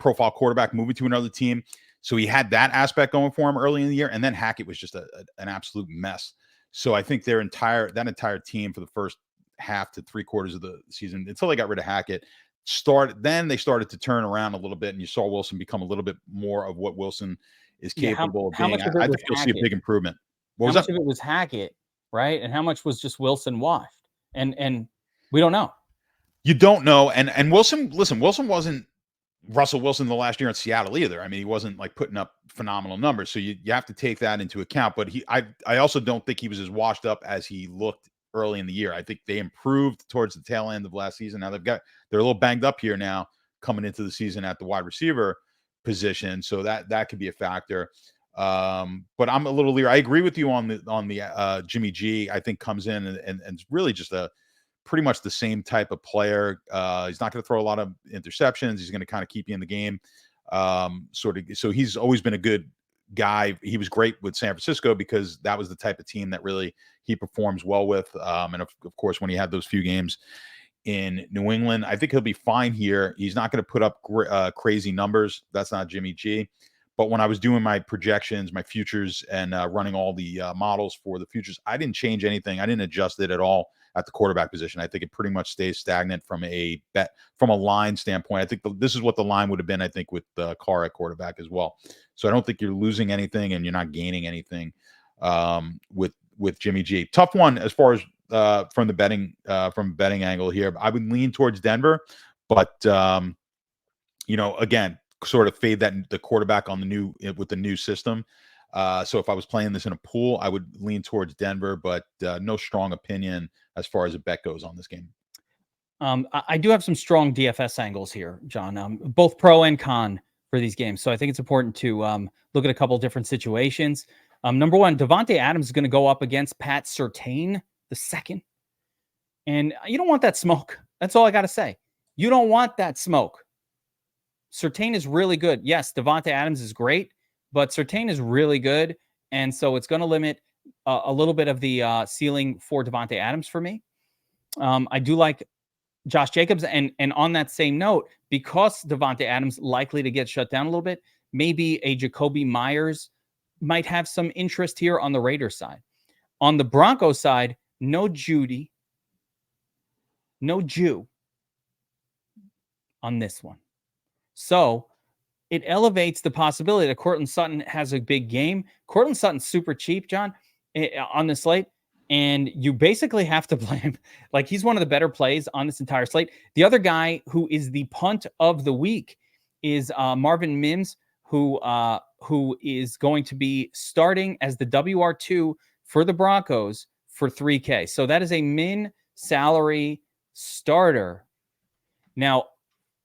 profile quarterback moving to another team. So he had that aspect going for him early in the year, and then Hackett was just an absolute mess. So I think that entire team for the first half to three quarters of the season, until they got rid of Hackett, they started to turn around a little bit, and you saw Wilson become a little bit more of what Wilson is Yeah, capable of how being. much of it I was think you'll see a Hackett? big improvement. What How was much that? of it was Hackett, right? And how much was just Wilson washed? And we don't know. You don't know. And Wilson, listen, Wilson wasn't Russell Wilson the last year in Seattle either. I mean, he wasn't like putting up phenomenal numbers. So you have to take that into account. But I also don't think he was as washed up as he looked early in the year. I think they improved towards the tail end of last season. Now they're a little banged up here now coming into the season at the wide receiver position. So that could be a factor. But I'm a little leery. I agree with you on the Jimmy G. I think comes in and it's really just a pretty much the same type of player. He's not going to throw a lot of interceptions. He's going to kind of keep you in the game. So he's always been a good guy. He was great with San Francisco because that was the type of team that really he performs well with. And of course, when he had those few games in New England, I think he'll be fine here. He's not going to put up crazy numbers. That's not Jimmy G. But when I was doing my projections, my futures, and running all the models for the futures, I didn't change anything. I didn't adjust it at all at the quarterback position. I think it pretty much stays stagnant from a line standpoint. I think this is what the line would have been, I think, with Carr at quarterback as well. So I don't think you're losing anything and you're not gaining anything with Jimmy G. Tough one as far as from betting angle here. I would lean towards Denver, but again, sort of fade the quarterback on with the new system. So if I was playing this in a pool, I would lean towards Denver, but no strong opinion as far as a bet goes on this game. I do have some strong DFS angles here, John, both pro and con for these games. So I think it's important to look at a couple different situations. Number one, Devontae Adams is going to go up against Pat Surtain the second. And you don't want that smoke. That's all I got to say. You don't want that smoke. Surtain is really good. Yes, Devontae Adams is great, but Surtain is really good. And so it's going to limit a little bit of the ceiling for Devontae Adams for me. I do like Josh Jacobs. And on that same note, because Devontae Adams likely to get shut down a little bit, maybe a Jacoby Myers might have some interest here on the Raiders side. On the Broncos side, no Judy. No Jew on this one. So it elevates the possibility that Cortland Sutton has a big game. Cortland Sutton's super cheap, John, on the slate. And you basically have to play him. Like, he's one of the better plays on this entire slate. The other guy who is the punt of the week is Marvin Mims, who is going to be starting as the WR2 for the Broncos for $3K. So that is a min salary starter. Now,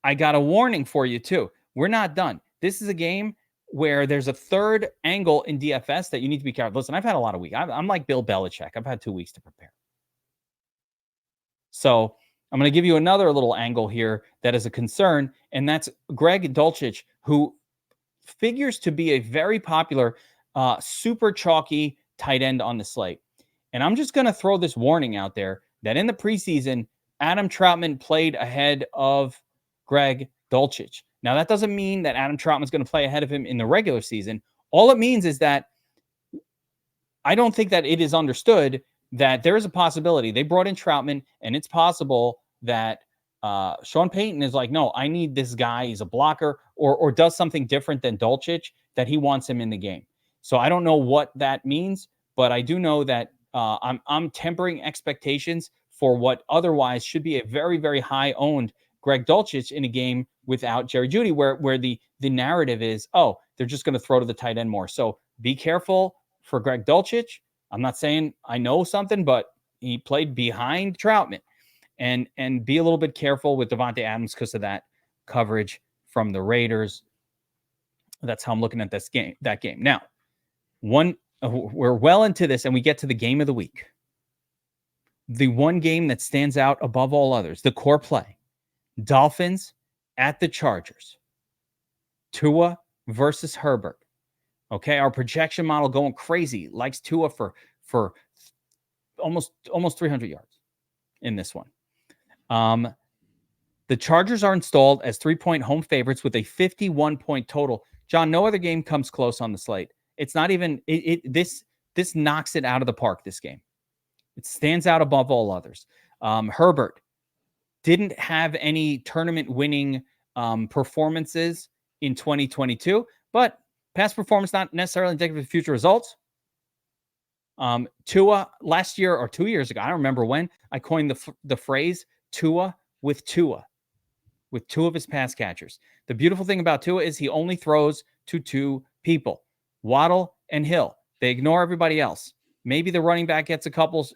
I got a warning for you too. We're not done. This is a game where there's a third angle in DFS that you need to be careful. Listen, I've had a lot of weeks. I'm like Bill Belichick. I've had 2 weeks to prepare. So I'm going to give you another little angle here that is a concern, and that's Greg Dulcich, who figures to be a very popular, super chalky tight end on the slate. And I'm just going to throw this warning out there that in the preseason, Adam Troutman played ahead of Greg Dulcich. Now, that doesn't mean that Adam Troutman's going to play ahead of him in the regular season. All it means is that I don't think that it is understood that there is a possibility. They brought in Troutman, and it's possible that Sean Payton is like, no, I need this guy. He's a blocker, or does something different than Dulcich, that he wants him in the game. So I don't know what that means, but I do know that I'm tempering expectations for what otherwise should be a very, very high owned Greg Dulcich in a game without Jerry Jeudy, where the narrative is, oh, they're just going to throw to the tight end more. So be careful for Greg Dulcich. I'm not saying I know something, but he played behind Troutman. And be a little bit careful with Devontae Adams because of that coverage from the Raiders. That's how I'm looking at that game. Now, we're well into this, and we get to the game of the week. The one game that stands out above all others, the core play. Dolphins at the Chargers. Tua versus Herbert. Okay, our projection model going crazy. Likes Tua for almost 300 yards in this one. The Chargers are installed as 3-point home favorites with a 51-point total. John, no other game comes close on the slate. It's not even this knocks it out of the park, this game. It stands out above all others. Herbert didn't have any tournament winning performances in 2022, but past performance not necessarily indicative of future results. Tua last year or 2 years ago, I don't remember when, I coined the phrase Tua with two of his pass catchers. The beautiful thing about Tua is he only throws to 2 people, Waddle and Hill. They ignore everybody else. Maybe the running back gets a couple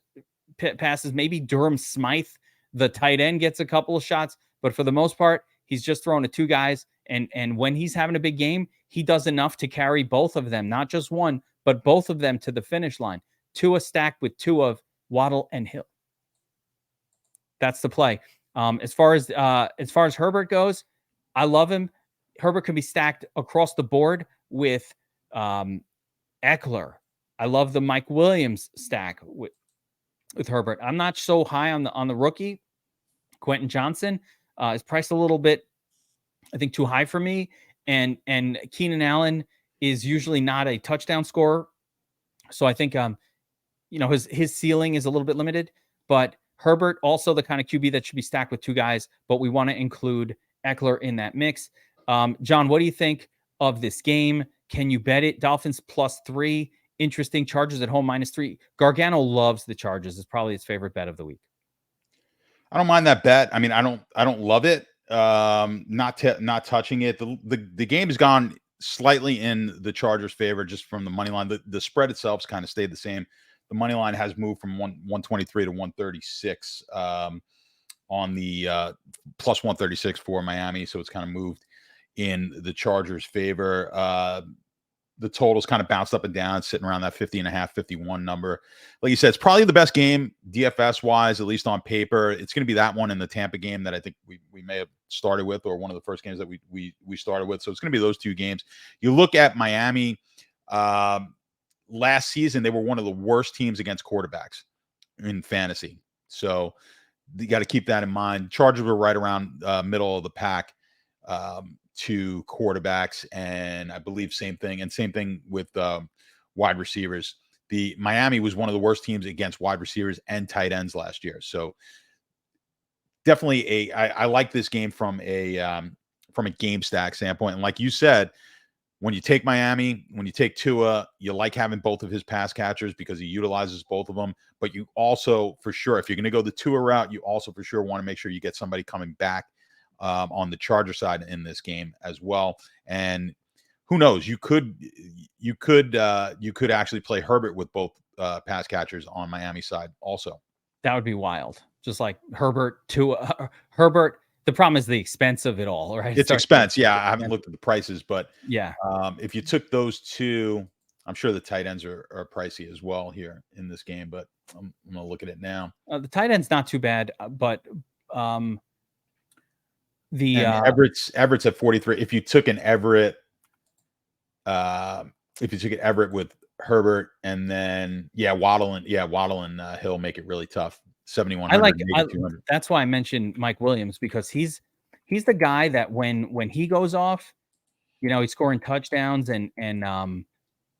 passes. Maybe Durham Smythe, the tight end, gets a couple of shots. But for the most part, he's just throwing to 2 guys. And when he's having a big game, he does enough to carry both of them, not just one, but both of them to the finish line. Tua stacked with 2 of Waddle and Hill. That's the play. As far as Herbert goes, I love him. Herbert can be stacked across the board with Eckler. I love the Mike Williams stack with Herbert. I'm not so high on the rookie. Quentin Johnson is priced a little bit, I think, too high for me. And Keenan Allen is usually not a touchdown scorer. So I think his ceiling is a little bit limited, but Herbert also the kind of QB that should be stacked with 2 guys, but we want to include Eckler in that mix. John, what do you think of this game? Can you bet it? Dolphins +3. Interesting. Chargers at home -3. Gargano loves the Chargers. It's probably his favorite bet of the week. I don't mind that bet. I mean, I don't love it. Not touching it. The game has gone slightly in the Chargers' favor just from the money line. The spread itself's kind of stayed the same. The money line has moved from 123 to 136 on the plus 136 for Miami. So it's kind of moved in the Chargers' favor. The totals kind of bounced up and down, sitting around that 50.5, 51 number. Like you said, it's probably the best game DFS wise, at least on paper. It's going to be that one in the Tampa game that I think we may have started with, or one of the first games that we started with. So it's going to be those 2 games. You look at Miami last season, they were one of the worst teams against quarterbacks in fantasy. So you got to keep that in mind. Chargers were right around middle of the pack to quarterbacks, and I believe same thing with wide receivers. The Miami was one of the worst teams against wide receivers and tight ends last year. So definitely I like this game from a game stack standpoint. And like you said, when you take Miami, when you take Tua, you like having both of his pass catchers because he utilizes both of them. But you also, for sure, if you're going to go the Tua route, you also for sure want to make sure you get somebody coming back on the Charger side in this game as well. And who knows? You could actually play Herbert with both pass catchers on Miami side also. That would be wild. Just like Herbert to Herbert. The problem is the expense of it all, right? It's expense. Yeah, I haven't looked at the prices, but yeah, if you took those two, I'm sure the tight ends are pricey as well here in this game. But I'm going to look at it now. the tight end's not too bad, but the Everett's at 43. If you took an Everett, with Herbert and then Waddle and Hill make it really tough. 7,100. That's why I mentioned Mike Williams, because he's the guy that when he goes off, he's scoring touchdowns and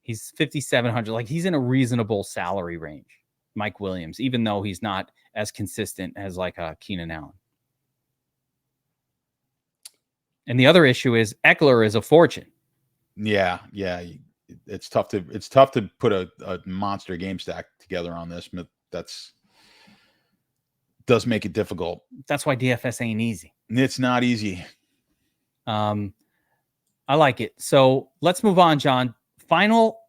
he's 5,700. Like, he's in a reasonable salary range, Mike Williams, even though he's not as consistent as like a Keenan Allen. And the other issue is Eckler is a fortune. Yeah. It's tough to put a monster game stack together on this. Does make it difficult. That's why DFS ain't easy. It's not easy. I like it. So let's move on, John. Final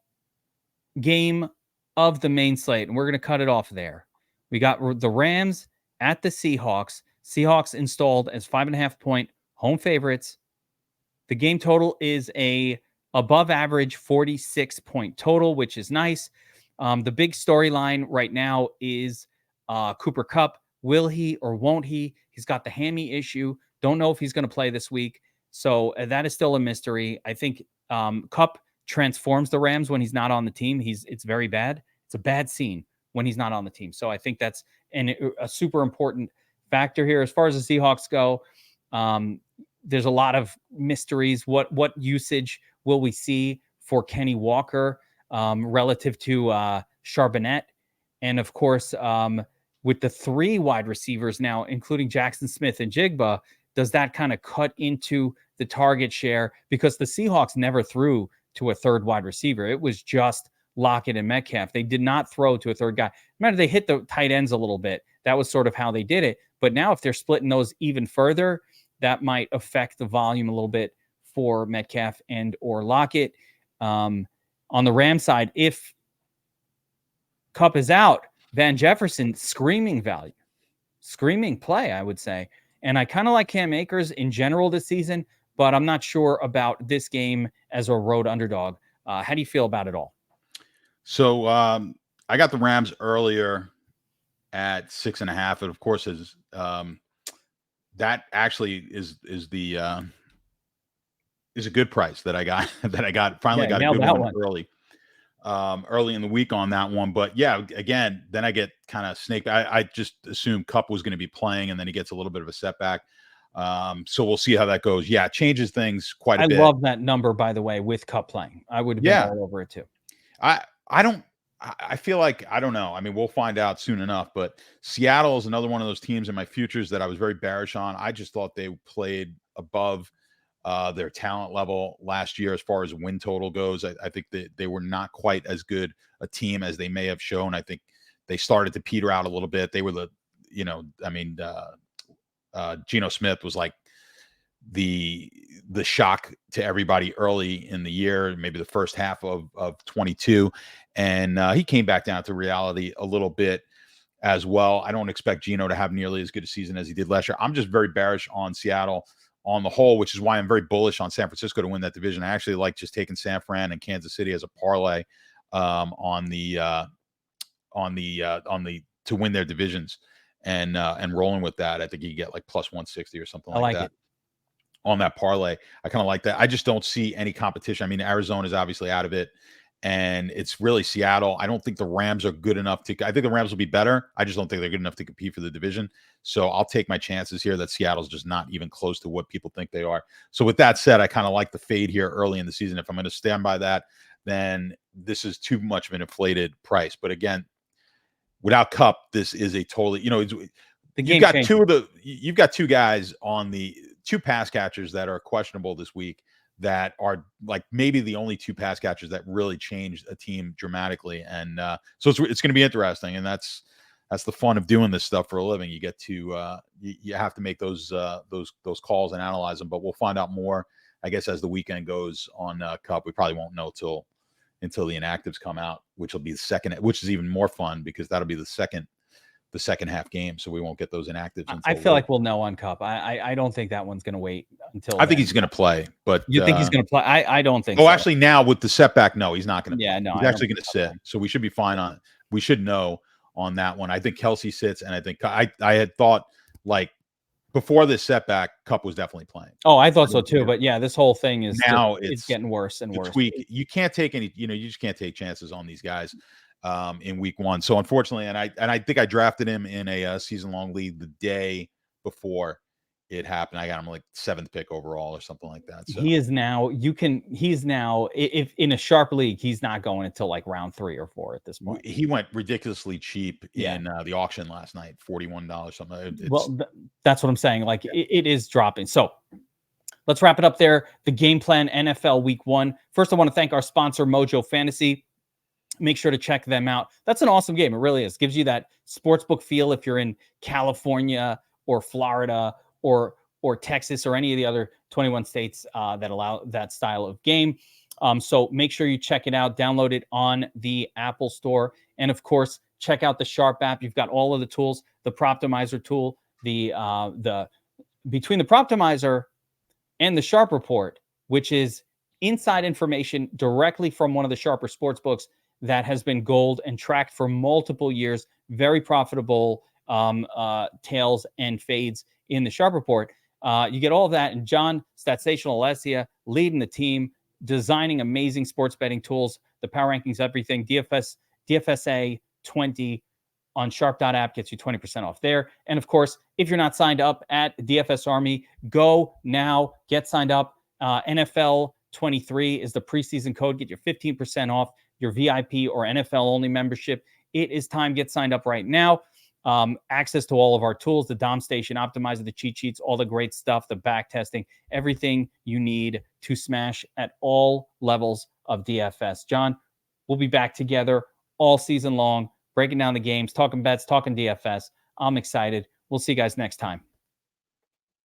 game of the main slate, and we're going to cut it off there. We got the Rams at the Seahawks. Seahawks installed as 5.5-point home favorites. The game total is a above average 46-point total, which is nice. The big storyline right now is Cooper Kupp. Will he or won't he? He's got the hammy issue. Don't know if he's going to play this week. So that is still a mystery. I think Kupp transforms the Rams when he's not on the team. It's very bad. It's a bad scene when he's not on the team. So I think that's a super important factor here. As far as the Seahawks go, there's a lot of mysteries. What usage will we see for Kenny Walker relative to Charbonnet? And of course, with the 3 wide receivers now, including Jackson Smith and Jigba, does that kind of cut into the target share? Because the Seahawks never threw to a third wide receiver. It was just Lockett and Metcalf. They did not throw to a third guy. Remember, they hit the tight ends a little bit. That was sort of how they did it. But now if they're splitting those even further, that might affect the volume a little bit for Metcalf and or Lockett. On the Ram side, if Kupp is out, Van Jefferson, screaming value, screaming play, I would say. And I kind of like Cam Akers in general this season, but I'm not sure about this game as a road underdog. How do you feel about it all? So I got the Rams earlier at 6.5. And of course, that actually is a good price that I got finally got a good one early in the week on that one. But yeah, again, then I get kind of snaked. I just assumed Kupp was going to be playing, and then he gets a little bit of a setback. So we'll see how that goes. Yeah, it changes things quite a bit. I love that number, by the way, with Kupp playing. I would have been all over it too. I feel like, I don't know. I mean, we'll find out soon enough, but Seattle is another one of those teams in my futures that I was very bearish on. I just thought they played above their talent level last year as far as win total goes. I think that they were not quite as good a team as they may have shown. I think they started to peter out a little bit. They were Geno Smith was like the shock to everybody early in the year, maybe the first half of 22. And he came back down to reality a little bit as well. I don't expect Geno to have nearly as good a season as he did last year. I'm just very bearish on Seattle on the whole, which is why I'm very bullish on San Francisco to win that division. I actually like just taking San Fran and Kansas City as a parlay on the to win their divisions and rolling with that. I think you get like plus 160 or something like that. On that parlay. I kind of like that. I just don't see any competition. I mean, Arizona is obviously out of it, and it's really Seattle. I don't think the Rams are good enough I think the Rams will be better. I just don't think they're good enough to compete for the division. So I'll take my chances here that Seattle's just not even close to what people think they are. So with that said, I kind of like the fade here early in the season. If I'm going to stand by that, then this is too much of an inflated price. But again, without Kupp, this is a totally, The game you've got two guys on the two pass catchers that are questionable this week that are like maybe the only two pass catchers that really changed a team dramatically. And so it's going to be interesting. And that's the fun of doing this stuff for a living. You get to you have to make those calls and analyze them. But we'll find out more, I guess, as the weekend goes on Cup. We probably won't know until the inactives come out, which will be the second, which is even more fun because that'll be the second half game. So we won't get those inactives. I feel like we'll know on Cup. I don't think that one's going to wait until. I think he's going to play, but you think he's going to play? I don't think. Oh, so. Actually, now with the setback, no, he's not going to. Yeah, no, he's actually going to sit. So we should be fine on. We should know on that one. I think Kelsey sits, and I think I had thought like before this setback, Cup was definitely playing. Oh, I thought so too. But yeah, this whole thing is now it's getting worse and worse. You can't take any. You just can't take chances on these guys in week one. So unfortunately, and I think I drafted him in a season-long league the day before it happened. I got him like 7th pick overall or something like that. So he is now. He's now if in a sharp league, he's not going until like round 3 or 4 at this point. He went ridiculously cheap in the auction last night, $41 something. That's what I'm saying. Like it is dropping. So let's wrap it up there. The Game Plan NFL Week 1. First, I want to thank our sponsor, Mojo Fantasy. Make sure to check them out. That's an awesome game. It really is. Gives you that sportsbook feel if you're in California or Florida or Texas or any of the other 21 states that allow that style of game. So make sure you check it out. Download it on the Apple Store. And, of course, check out the Sharp app. You've got all of the tools, the Proptimizer tool, between the Proptimizer and the Sharp Report, which is inside information directly from one of the sharper sports books that has been gold and tracked for multiple years. Very profitable tails and fades in the Sharp Report. You get all of that. And John, Statsational, Alesia, leading the team, designing amazing sports betting tools, the power rankings, everything. DFSA 20 on sharp.app gets you 20% off there. And of course, if you're not signed up at DFS Army, go now, get signed up. NFL 23 is the preseason code. Get your 15% off your VIP or NFL only membership. It is time. Get signed up right now. Access to all of our tools, the DOM station, optimizer, the cheat sheets, all the great stuff, the back testing, everything you need to smash at all levels of DFS. John, we'll be back together all season long, breaking down the games, talking bets, talking DFS. I'm excited. We'll see you guys next time.